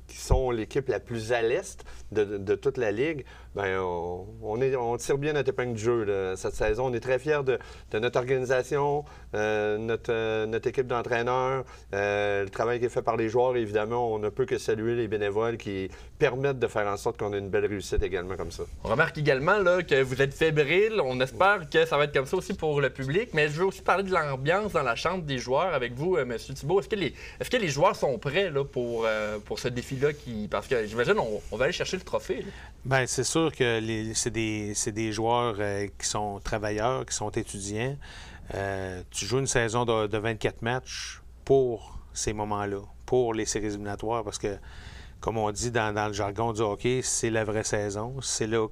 qui sommes l'équipe la plus à l'est de toute la Ligue, bien, on tire bien notre épingle du jeu là, cette saison. On est très fiers de notre organisation, notre équipe d'entraîneurs, le travail qui est fait par les joueurs. Évidemment, on ne peut que saluer les bénévoles qui permettent de faire en sorte qu'on ait une belle réussite également comme ça. On remarque également là, que vous êtes fébrile. On espère que ça va être comme ça aussi pour le public. Mais je veux aussi parler de l'ambiance dans la chambre des joueurs avec vous, M. Thibault. Est-ce que les joueurs sont prêts là, pour ce défi-là? Parce que j'imagine on va aller chercher le trophée. Bien, c'est sûr que c'est des joueurs qui sont travailleurs, qui sont étudiants. Tu joues une saison de 24 matchs pour ces moments-là, pour les séries éliminatoires, parce que, comme on dit dans le jargon du hockey, c'est la vraie saison. C'est là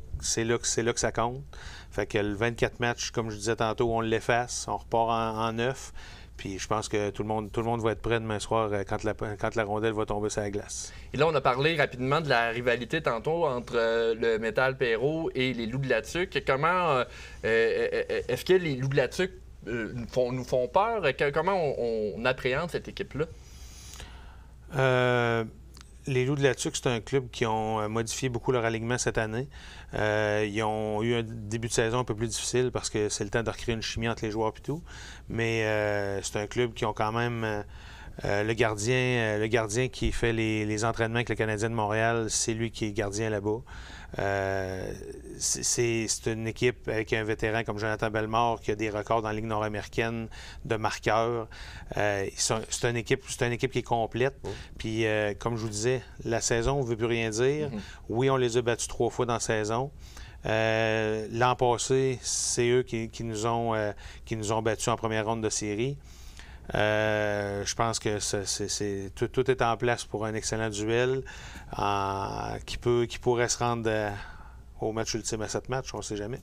que ça compte. Fait que le 24 matchs, comme je disais tantôt, on l'efface, on repart en 9. Puis je pense que tout le monde va être prêt demain soir quand la rondelle va tomber sur la glace. Et là, on a parlé rapidement de la rivalité tantôt entre le Métal Perrault et les Loups de la TUC. Comment est-ce que les Loups de la TUC nous font peur? Comment on appréhende cette équipe-là? Les Loups de la TUC, c'est un club qui ont modifié beaucoup leur alignement cette année. Ils ont eu un début de saison un peu plus difficile parce que c'est le temps de recréer une chimie entre les joueurs et tout. Mais c'est un club qui ont quand même... le gardien qui fait les entraînements avec le Canadien de Montréal, c'est lui qui est gardien là-bas. C'est une équipe avec un vétéran comme Jonathan Bellemare qui a des records dans la Ligue nord-américaine de marqueurs. C'est une équipe qui est complète. Puis, comme je vous disais, la saison ne veut plus rien dire. Oui, on les a battus 3 fois dans la saison. L'an passé, c'est eux qui nous ont battus en première ronde de série. Je pense que tout est en place pour un excellent duel qui pourrait se rendre au match ultime à 7 matchs, on ne sait jamais.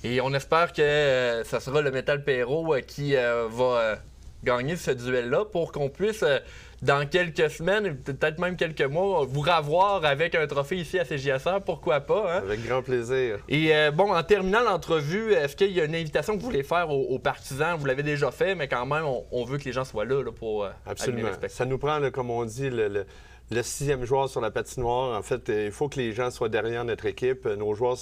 Et on espère que ça sera le Metal Perrault qui va gagner ce duel-là pour qu'on puisse, dans quelques semaines, peut-être même quelques mois, vous revoir avec un trophée ici à CJSR. Pourquoi pas? Hein? Avec grand plaisir. Et bon, en terminant l'entrevue, est-ce qu'il y a une invitation que vous voulez faire aux partisans? Vous l'avez déjà fait, mais quand même, on veut que les gens soient là pour Absolument. Ça nous prend, là, comme on dit, le 6e joueur sur la patinoire. En fait, il faut que les gens soient derrière notre équipe. Nos joueurs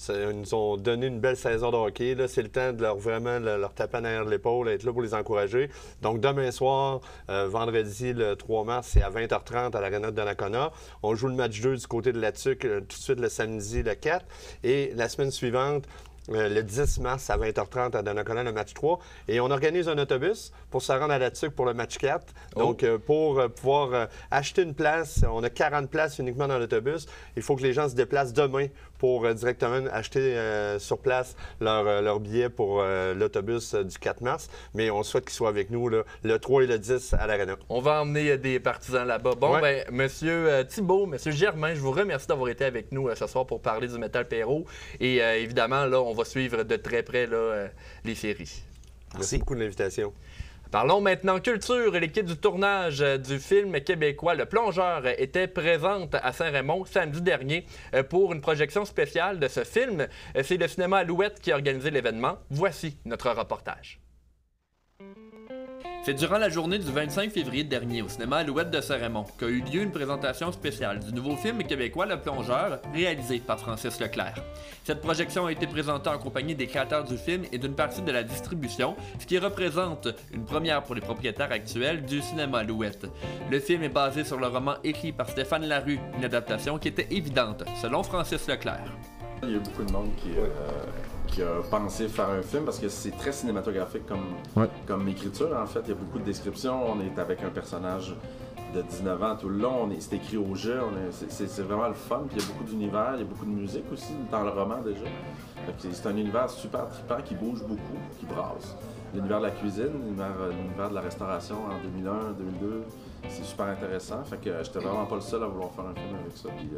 nous ont donné une belle saison de hockey. Là, c'est le temps de leur taper en arrière de l'épaule, être là pour les encourager. Donc, demain soir, vendredi, le 3 mars, c'est à 20h30 à l'Arena de Donnacona. On joue le match 2 du côté de la TUC tout de suite le samedi, le 4. Et la semaine suivante, le 10 mars à 20h30 à Donnacona, le match 3. Et on organise un autobus pour se rendre à la TUC pour le match 4. Donc, pour pouvoir acheter une place, on a 40 places uniquement dans l'autobus. Il faut que les gens se déplacent demain pour directement acheter sur place leur billet pour l'autobus du 4 mars. Mais on souhaite qu'ils soient avec nous là, le 3 et le 10 à l'Arena. On va emmener des partisans là-bas. Bon, ouais. Monsieur Thibault, Monsieur Germain, je vous remercie d'avoir été avec nous ce soir pour parler du Metal Perrault. Et évidemment, là, on va suivre de très près là, les séries. Merci beaucoup de l'invitation. Parlons maintenant culture. L'équipe du tournage du film québécois Le Plongeur était présente à Saint-Raymond samedi dernier pour une projection spéciale de ce film. C'est le cinéma Alouette qui a organisé l'événement. Voici notre reportage. C'est durant la journée du 25 février dernier au cinéma Alouette de Saint-Raymond qu'a eu lieu une présentation spéciale du nouveau film québécois Le Plongeur, réalisé par Francis Leclerc. Cette projection a été présentée en compagnie des créateurs du film et d'une partie de la distribution, ce qui représente une première pour les propriétaires actuels du cinéma Alouette. Le film est basé sur le roman écrit par Stéphane Larue, une adaptation qui était évidente, selon Francis Leclerc. Il y a beaucoup de monde qui a pensé faire un film parce que c'est très cinématographique comme écriture. En fait, il y a beaucoup de descriptions. On est avec un personnage de 19 ans tout le long. C'est écrit au jeu. C'est vraiment le fun. Puis il y a beaucoup d'univers. Il y a beaucoup de musique aussi dans le roman déjà. C'est un univers super trippant qui bouge beaucoup, qui brasse. L'univers de la cuisine, l'univers de la restauration en 2001, 2002, c'est super intéressant. Fait que j'étais vraiment pas le seul à vouloir faire un film avec ça. Puis,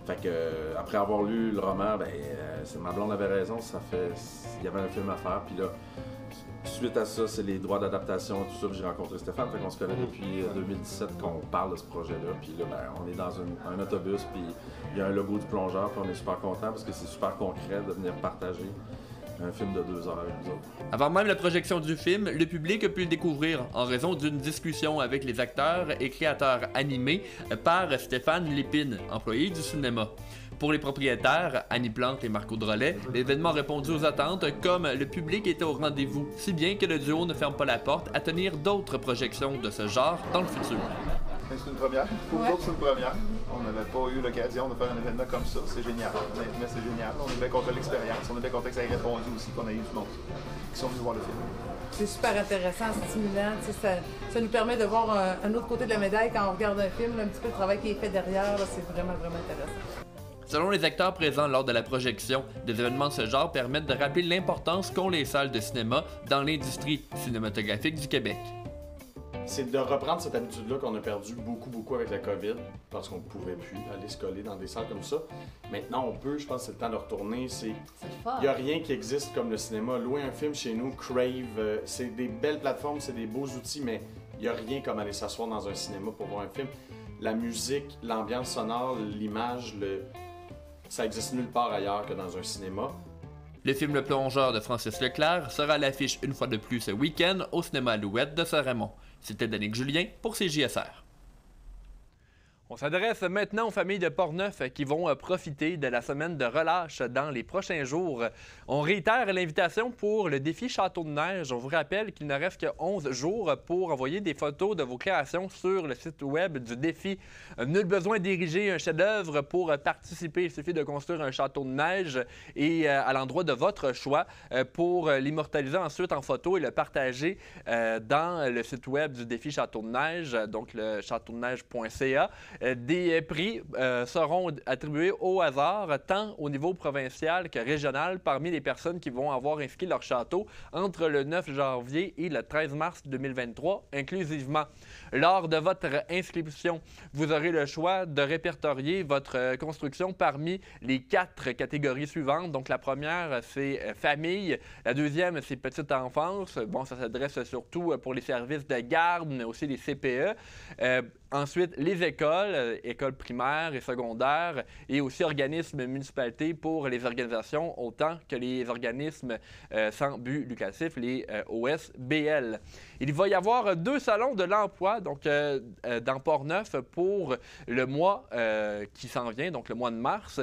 fait que après avoir lu le roman, ma blonde avait raison. Il y avait un film à faire. Puis là, suite à ça, c'est les droits d'adaptation, tout ça. J'ai rencontré Stéphane. Fait qu'on se connaît depuis 2017 qu'on parle de ce projet-là. Puis là, on est dans un autobus. Puis il y a un logo du plongeur. Puis on est super content parce que c'est super concret de venir partager un film de 2 heures avec nous autres. Avant même la projection du film, le public a pu le découvrir en raison d'une discussion avec les acteurs et créateurs animés par Stéphane Lépine, employé du cinéma. Pour les propriétaires, Annie Plante et Marco Drolet, l'événement a répondu aux attentes comme le public était au rendez-vous, si bien que le duo ne ferme pas la porte à tenir d'autres projections de ce genre dans le futur. C'est une première. Pour nous autres, c'est une première. On n'avait pas eu l'occasion de faire un événement comme ça. C'est génial. Mais c'est génial. On est bien content de l'expérience. On est bien content que ça ait répondu aussi, qu'on ait eu du monde qui sont venus voir le film. C'est super intéressant, stimulant. Ça nous permet de voir un autre côté de la médaille quand on regarde un film, un petit peu le travail qui est fait derrière. C'est vraiment, vraiment intéressant. Selon les acteurs présents lors de la projection, des événements de ce genre permettent de rappeler l'importance qu'ont les salles de cinéma dans l'industrie cinématographique du Québec. C'est de reprendre cette habitude-là qu'on a perdu beaucoup avec la COVID, parce qu'on ne pouvait plus aller se coller dans des salles comme ça. Maintenant, on peut, je pense que c'est le temps de retourner. Il n'y a rien qui existe comme le cinéma. Louer un film chez nous, Crave, c'est des belles plateformes, c'est des beaux outils, mais il n'y a rien comme aller s'asseoir dans un cinéma pour voir un film. La musique, l'ambiance sonore, l'image, ça existe nulle part ailleurs que dans un cinéma. Le film Le Plongeur de Francis Leclerc sera à l'affiche une fois de plus ce week-end au cinéma Alouette de Saint-Raymond. C'était Danick Julien pour CJSR. On s'adresse maintenant aux familles de Portneuf qui vont profiter de la semaine de relâche dans les prochains jours. On réitère l'invitation pour le défi Château de neige. On vous rappelle qu'il ne reste que 11 jours pour envoyer des photos de vos créations sur le site web du défi. Nul besoin d'ériger un chef-d'œuvre pour participer. Il suffit de construire un château de neige et à l'endroit de votre choix pour l'immortaliser ensuite en photo et le partager dans le site web du défi Château de neige, donc le châteaudeneige.ca. Des prix seront attribués au hasard, tant au niveau provincial que régional, parmi les personnes qui vont avoir inscrit leur château entre le 9 janvier et le 13 mars 2023, inclusivement. Lors de votre inscription, vous aurez le choix de répertorier votre construction parmi les 4 catégories suivantes. Donc, la première, c'est famille. La deuxième, c'est petite enfance. Bon, ça s'adresse surtout pour les services de garde, mais aussi les CPE. Ensuite, les écoles, écoles primaires et secondaires, et aussi organismes municipalités pour les organisations, autant que les organismes sans but lucratif, les OSBL. Il va y avoir 2 salons de l'emploi, donc dans Portneuf pour le mois qui s'en vient, donc le mois de mars.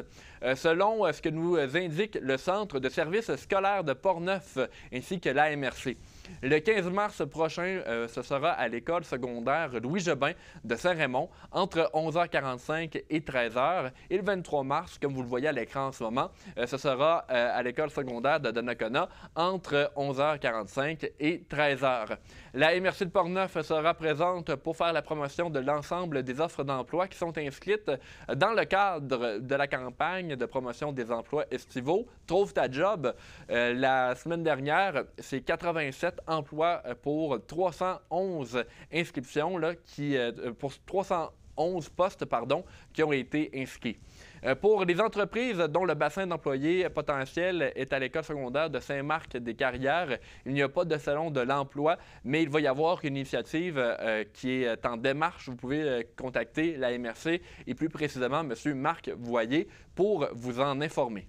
Selon ce que nous indique le Centre de services scolaires de Portneuf ainsi que l'AMRC. Le 15 mars prochain, ce sera à l'école secondaire Louis-Jobin de Saint-Raymond entre 11h45 et 13h. Et le 23 mars, comme vous le voyez à l'écran en ce moment, ce sera à l'école secondaire de Donnacona entre 11h45 et 13h. La MRC de Portneuf sera présente pour faire la promotion de l'ensemble des offres d'emploi qui sont inscrites dans le cadre de la campagne de promotion des emplois estivaux. Trouve ta job. La semaine dernière, c'est 87 emplois pour 311 inscriptions, là, pour 311 postes, pardon, qui ont été inscrits. Pour les entreprises dont le bassin d'employés potentiel est à l'école secondaire de Saint-Marc-des-Carrières, il n'y a pas de salon de l'emploi, mais il va y avoir une initiative qui est en démarche. Vous pouvez contacter la MRC et plus précisément M. Marc Voyer pour vous en informer.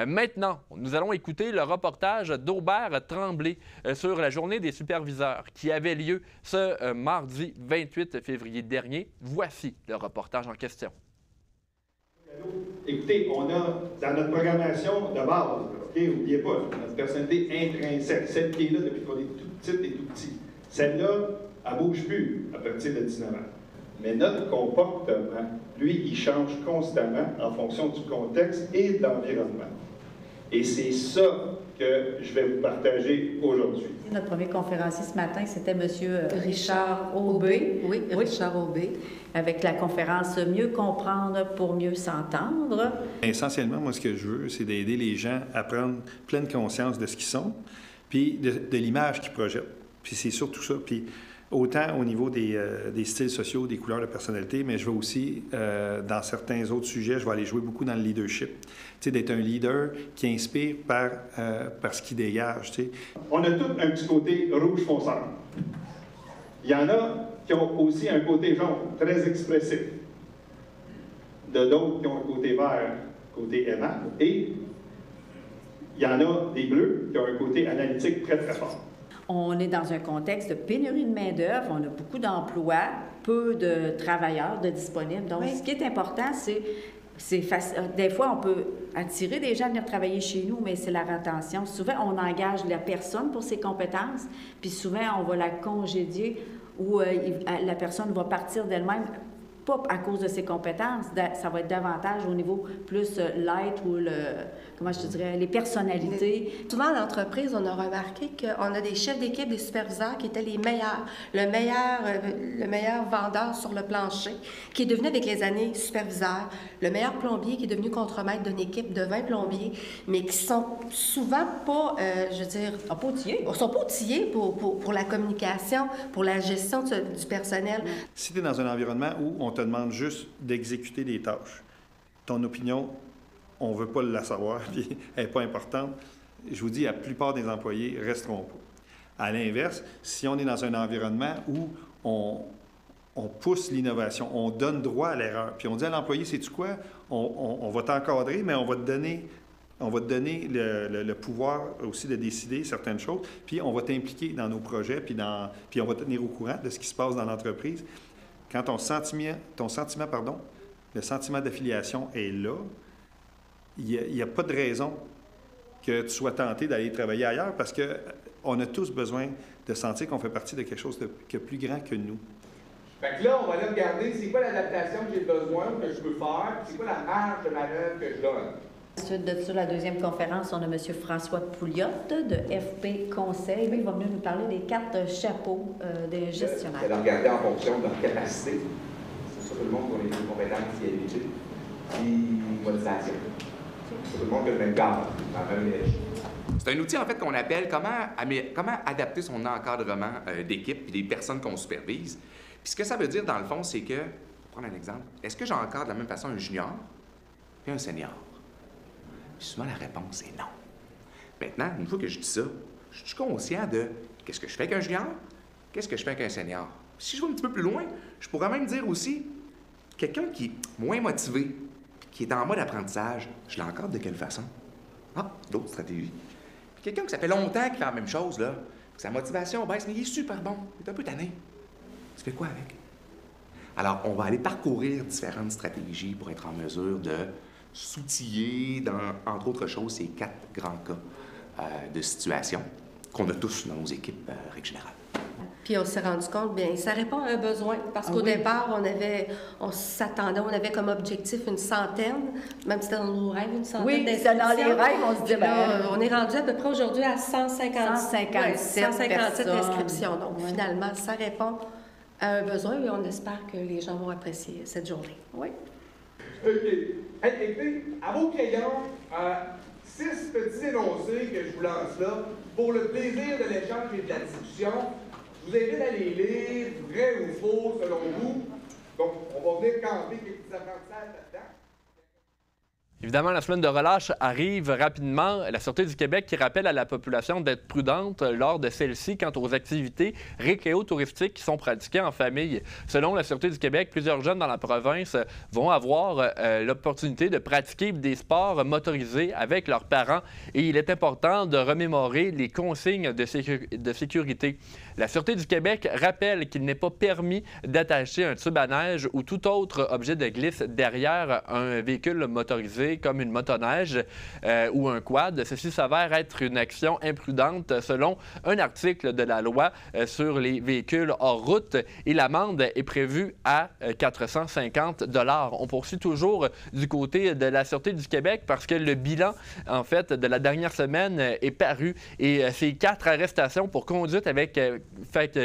Maintenant, nous allons écouter le reportage d'Aubert Tremblay sur la journée des superviseurs qui avait lieu ce mardi 28 février dernier. Voici le reportage en question. Écoutez, on a dans notre programmation de base, OK, n'oubliez pas, notre personnalité intrinsèque, celle qui est là depuis qu'on est tout petit et tout petit, celle-là, elle ne bouge plus à partir de 19 ans. Mais notre comportement, lui, il change constamment en fonction du contexte et de l'environnement. Et c'est ça que je vais vous partager aujourd'hui. Notre premier conférencier ce matin, c'était M. Richard Aubé. Oui, Richard Aubé, avec la conférence « Mieux comprendre pour mieux s'entendre ». Essentiellement, moi, ce que je veux, c'est d'aider les gens à prendre pleine conscience de ce qu'ils sont, puis de l'image qu'ils projettent. Puis c'est surtout ça. Puis autant au niveau des styles sociaux, des couleurs de personnalité, mais je vais aussi, dans certains autres sujets, je vais aller jouer beaucoup dans le leadership. Tu sais, d'être un leader qui inspire par ce qu'il dégage, tu sais. On a tous un petit côté rouge fonceur. Il y en a qui ont aussi un côté jaune, très expressif. D'autres qui ont un côté vert, côté aimable. Et il y en a des bleus qui ont un côté analytique très, très fort. On est dans un contexte de pénurie de main-d'œuvre, on a beaucoup d'emplois, peu de travailleurs de disponibles. Donc, ce qui est important, des fois, on peut attirer des gens à venir travailler chez nous, mais c'est la rétention. Souvent, on engage la personne pour ses compétences, puis souvent, on va la congédier ou la personne va partir d'elle-même, pas à cause de ses compétences, ça va être davantage au niveau plus l'être ou comment je te dirais, les personnalités. Souvent, en entreprise, on a remarqué qu'on a des chefs d'équipe, des superviseurs qui étaient les meilleurs, le meilleur vendeur sur le plancher, qui est devenu avec les années superviseur, le meilleur plombier qui est devenu contremaître d'une équipe de 20 plombiers, mais qui sont souvent pas, sont pas outillés pour la communication, pour la gestion du personnel. Si tu es dans un environnement où on te demande juste d'exécuter des tâches, ton opinion, on ne veut pas la savoir, puis elle n'est pas importante, je vous dis, la plupart des employés ne resteront pas. À l'inverse, si on est dans un environnement où on pousse l'innovation, on donne droit à l'erreur, puis on dit à l'employé, sais-tu quoi, on va t'encadrer, mais on va te donner le pouvoir aussi de décider certaines choses, puis on va t'impliquer dans nos projets, puis on va te tenir au courant de ce qui se passe dans l'entreprise. Quand le sentiment d'affiliation est là, il n'y a pas de raison que tu sois tenté d'aller travailler ailleurs parce qu'on a tous besoin de sentir qu'on fait partie de quelque chose de plus grand que nous. Fait que là, on va aller regarder c'est quoi l'adaptation que j'ai besoin, que je peux faire, c'est quoi la marge de manœuvre que je donne. Ensuite de ça, la deuxième conférence, on a M. François Pouliot de FP Conseil. Il va venir nous parler des 4 chapeaux des gestionnaires. C'est de regarder en fonction de leur capacité. C'est ça tout le monde qui a les compétences et habilités, puis motivation. Tout le monde qui a le même cadre, dans la même énergie. C'est un outil, en fait, qu'on appelle comment adapter son encadrement d'équipe et des personnes qu'on supervise. Puis ce que ça veut dire, dans le fond, c'est que, pour prendre un exemple, est-ce que j'encadre de la même façon un junior et un senior? Puis souvent, la réponse est non. Maintenant, une fois que je dis ça, je suis conscient de qu'est-ce que je fais avec un junior, qu'est-ce que je fais avec un senior. Si je vais un petit peu plus loin, je pourrais même dire aussi, quelqu'un qui est moins motivé, qui est en mode apprentissage, je l'encadre de quelle façon? Ah, d'autres stratégies. Puis quelqu'un que ça fait longtemps qu'il fait la même chose, là, que sa motivation baisse, mais il est super bon, il est un peu tanné. Tu fais quoi avec? Alors, on va aller parcourir différentes stratégies pour être en mesure de s'outiller dans, entre autres choses, ces 4 grands cas de situation qu'on a tous dans nos équipes, règle générale. Puis on s'est rendu compte, bien, ça répond à un besoin. Parce qu'au départ, on s'attendait, on avait comme objectif une centaine, même si c'était dans nos rêves, une centaine d'inscriptions. Dans les rêves, on se dit, on est rendu à peu près aujourd'hui à 157 inscriptions. Donc finalement, ça répond à un besoin et on espère que les gens vont apprécier cette journée. Oui. OK. Écoutez, à vos crayons, 6 petits énoncés que je vous lance là, pour le plaisir de l'échange et de la discussion. Je vous invite à les lire, vrai ou faux, selon vous. Donc, on va venir camper quelques petits apprentissages là-dedans. Évidemment, la semaine de relâche arrive rapidement. La Sûreté du Québec qui rappelle à la population d'être prudente lors de celle-ci quant aux activités récréotouristiques qui sont pratiquées en famille. Selon la Sûreté du Québec, plusieurs jeunes dans la province vont avoir l'opportunité de pratiquer des sports motorisés avec leurs parents et il est important de remémorer les consignes de sécurité. La Sûreté du Québec rappelle qu'il n'est pas permis d'attacher un tube à neige ou tout autre objet de glisse derrière un véhicule motorisé comme une motoneige ou un quad. Ceci s'avère être une action imprudente selon un article de la loi sur les véhicules hors route et l'amende est prévue à 450 $. On poursuit toujours du côté de la Sûreté du Québec parce que le bilan, en fait, de la dernière semaine est paru et c'est 4 arrestations pour conduite avec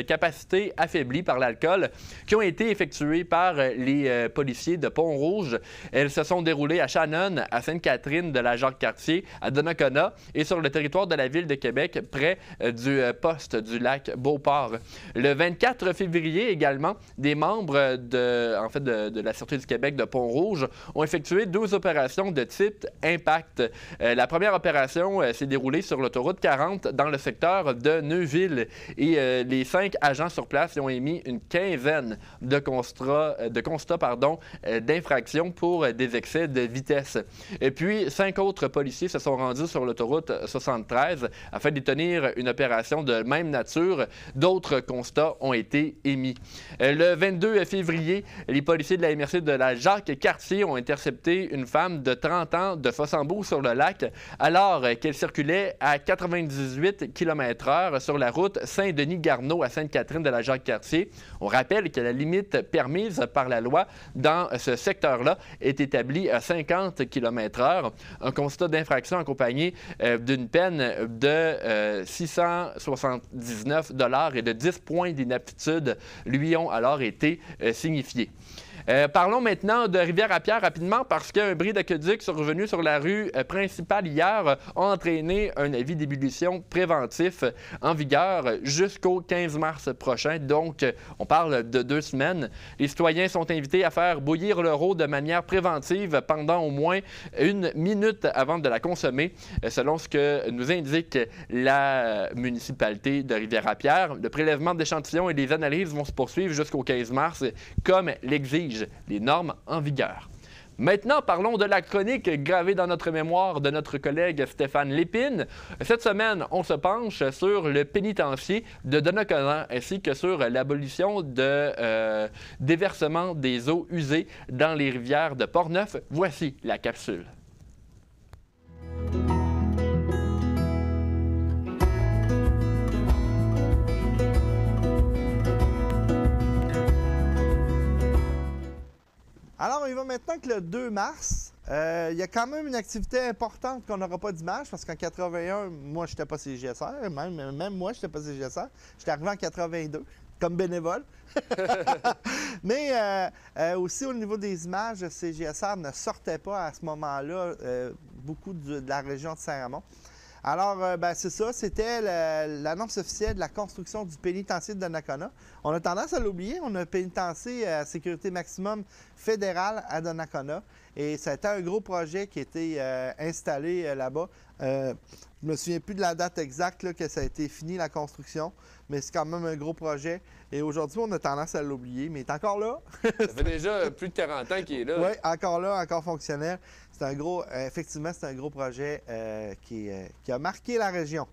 capacité affaiblie par l'alcool qui ont été effectuées par les policiers de Pont-Rouge. Elles se sont déroulées à Shannon, à Sainte-Catherine de la Jacques-Cartier, à Donnacona et sur le territoire de la ville de Québec, près du poste du lac Beauport. Le 24 février également, des membres de la Sûreté du Québec de Pont-Rouge ont effectué 2 opérations de type Impact. La première opération s'est déroulée sur l'autoroute 40 dans le secteur de Neuville et les 5 agents sur place y ont émis une quinzaine de constats d'infractions pour des excès de vitesse. Et puis, 5 autres policiers se sont rendus sur l'autoroute 73 afin de tenir une opération de même nature. D'autres constats ont été émis. Le 22 février, les policiers de la MRC de la Jacques-Cartier ont intercepté une femme de 30 ans de Fossambeau sur le lac alors qu'elle circulait à 98 km/h sur la route Saint-Denis-Garneau à Sainte-Catherine de la Jacques-Cartier. On rappelle que la limite permise par la loi dans ce secteur-là est établie à 50 km/h. Un constat d'infraction accompagné d'une peine de 679 $ et de 10 points d'inaptitude lui ont alors été signifiés. Parlons maintenant de Rivière-à-Pierre rapidement parce qu'un bris d'aqueduc survenu sur la rue principale hier a entraîné un avis d'ébullition préventif en vigueur jusqu'au 15 mars prochain. Donc, on parle de 2 semaines. Les citoyens sont invités à faire bouillir leur eau de manière préventive pendant au moins 1 minute avant de la consommer, selon ce que nous indique la municipalité de Rivière-à-Pierre. Le prélèvement d'échantillons et les analyses vont se poursuivre jusqu'au 15 mars, comme l'exigent les normes en vigueur. Maintenant, parlons de la chronique gravée dans notre mémoire de notre collègue Stéphane Lépine. Cette semaine, on se penche sur le pénitencier de Donnacona ainsi que sur l'abolition de déversement des eaux usées dans les rivières de Portneuf. Voici la capsule. Alors, on y va maintenant que le 2 mars. Il y a quand même une activité importante qu'on n'aura pas dimanche parce qu'en 81, moi, je n'étais pas CGSR. Même moi, je n'étais pas CGSR. J'étais arrivé en 82. comme bénévole. Mais aussi au niveau des images, CJSR ne sortait pas à ce moment-là beaucoup de la région de Saint-Raymond. Alors, c'est ça, c'était l'annonce officielle de la construction du pénitencier de Donnacona. On a tendance à l'oublier, on a un pénitencier à sécurité maximum fédéral à Donnacona. Et ça a été un gros projet qui a été installé là-bas. Je ne me souviens plus de la date exacte là, que ça a été fini, la construction, mais c'est quand même un gros projet. Et aujourd'hui, on a tendance à l'oublier, mais il est encore là. Ça fait déjà plus de 40 ans qu'il est là. Oui, encore là, encore fonctionnel. C'est un gros, effectivement, c'est un gros projet qui a marqué la région.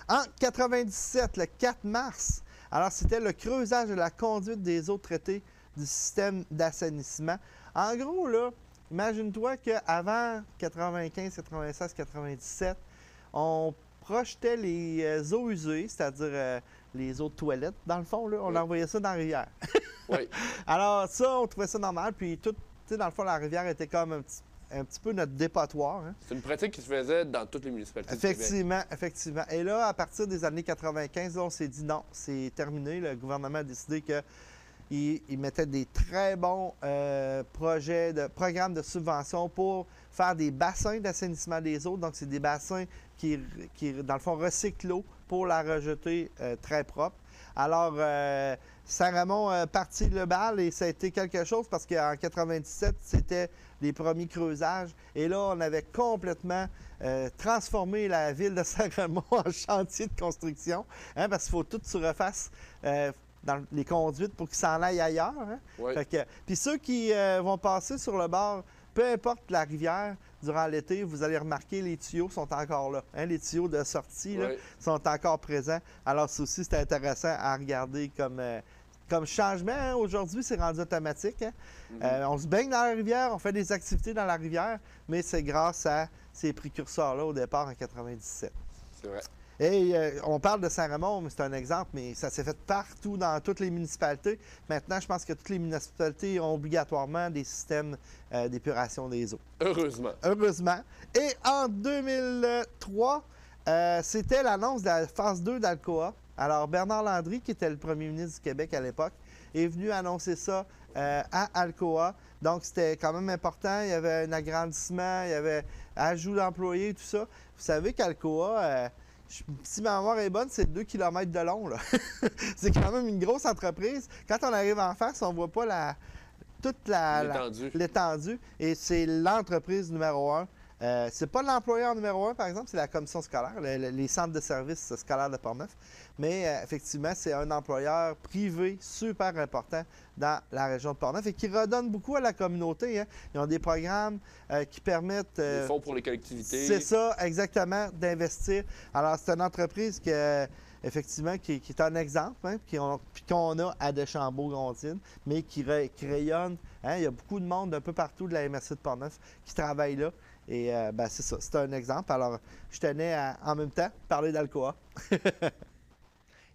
En 97, le 4 mars, alors c'était le creusage de la conduite des eaux traitées du système d'assainissement. En gros, là, imagine-toi qu'avant 95, 96, 97, on projetait les eaux usées, c'est-à-dire les eaux de toilette, dans le fond, là, on envoyait ça dans la rivière. Oui. Alors ça, on trouvait ça normal, puis tout, tu sais, dans le fond, la rivière était comme un petit peu notre dépotoir. Hein. C'est une pratique qui se faisait dans toutes les municipalités effectivement, du Québec. effectivement. Et là, à partir des années 95, là, on s'est dit non, c'est terminé. Le gouvernement a décidé qu'il mettait des très bons programmes de subvention pour faire des bassins d'assainissement des eaux. Donc, c'est des bassins qui, dans le fond, recyclent l'eau pour la rejeter très propre. Alors, Saint-Raymond partit le bal et ça a été quelque chose parce qu'en 97, c'était les premiers creusages. Et là, on avait complètement transformé la ville de Saint-Raymond en chantier de construction, hein, parce qu'il faut tout se refasse dans les conduites pour qu'ils s'en aillent ailleurs. Hein. Oui. Puis ceux qui vont passer sur le bord, peu importe la rivière, durant l'été, vous allez remarquer les tuyaux sont encore là. Hein, les tuyaux de sortie là, sont encore présents. Alors, ça aussi, c'est intéressant à regarder comme changement. Hein. Aujourd'hui, c'est rendu automatique. Hein. On se baigne dans la rivière, on fait des activités dans la rivière, mais c'est grâce à ces précurseurs-là au départ en 97. C'est vrai. Et on parle de Saint-Raymond, mais c'est un exemple, mais ça s'est fait partout dans toutes les municipalités. Maintenant, je pense que toutes les municipalités ont obligatoirement des systèmes d'épuration des eaux. Heureusement. Heureusement. Et en 2003, c'était l'annonce de la phase 2 d'Alcoa. Alors, Bernard Landry, qui était le premier ministre du Québec à l'époque, est venu annoncer ça à Alcoa. Donc, c'était quand même important. Il y avait un agrandissement, il y avait ajout d'employés, tout ça. Vous savez qu'Alcoa... si ma mémoire est bonne, c'est 2 km de long. C'est quand même une grosse entreprise. Quand on arrive en face, on ne voit pas toute l'étendue. Et c'est l'entreprise numéro 1. C'est pas l'employeur numéro 1, par exemple, c'est la commission scolaire, les centres de services scolaires de Portneuf. Mais effectivement, c'est un employeur privé super important dans la région de Portneuf et qui redonne beaucoup à la communauté. Hein. Ils ont des programmes qui permettent... des fonds pour les collectivités. C'est ça, exactement, d'investir. Alors, c'est une entreprise qui est un exemple, hein, qu'on a à Deschambault-Gontine, mais qui rayonne. Hein. Il y a beaucoup de monde un peu partout de la MRC de Portneuf qui travaille là. Et c'est ça, c'est un exemple. Alors, je tenais en même temps parler d'Alcoa.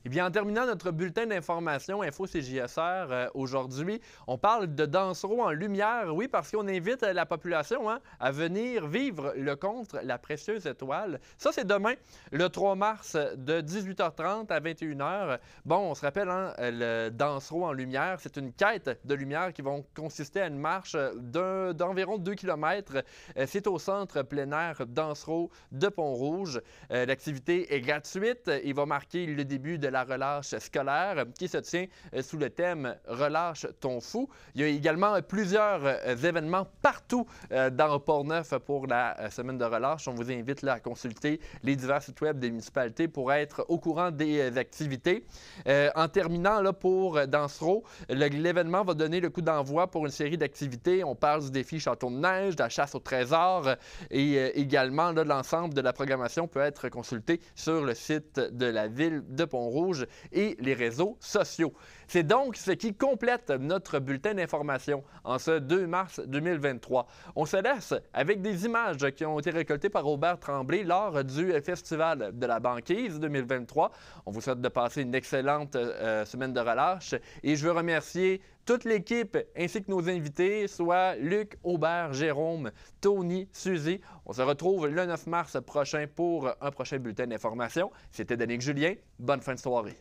Eh bien, en terminant notre bulletin d'information Info-CJSR aujourd'hui, on parle de Dansereau en lumière. Oui, parce qu'on invite la population à venir vivre le conte La Précieuse Étoile. Ça, c'est demain, le 3 mars, de 18h30 à 21h. Bon, on se rappelle, le Dansereau en lumière, c'est une quête de lumière qui va consister à une marche d'environ 2 km. C'est au centre plein air Dansereau de Pont-Rouge. L'activité est gratuite. Il va marquer le début de la relâche scolaire qui se tient sous le thème « Relâche ton fou ». Il y a également plusieurs événements partout dans Portneuf pour la semaine de relâche. On vous invite là, à consulter les divers sites web des municipalités pour être au courant des activités. En terminant, là, pour Dansereau, l'événement va donner le coup d'envoi pour une série d'activités. On parle du défi Château de neige, de la chasse au trésor et également là, l'ensemble de la programmation peut être consulté sur le site de la ville de Pont-Rouge et les réseaux sociaux. C'est donc ce qui complète notre bulletin d'information en ce 2 mars 2023. On se laisse avec des images qui ont été récoltées par Robert Tremblay lors du Festival de la banquise 2023. On vous souhaite de passer une excellente semaine de relâche et je veux remercier toute l'équipe ainsi que nos invités, soit Luc, Aubert, Jérôme, Tony, Suzy. On se retrouve le 9 mars prochain pour un prochain bulletin d'information. C'était Danick Julien. Bonne fin de soirée.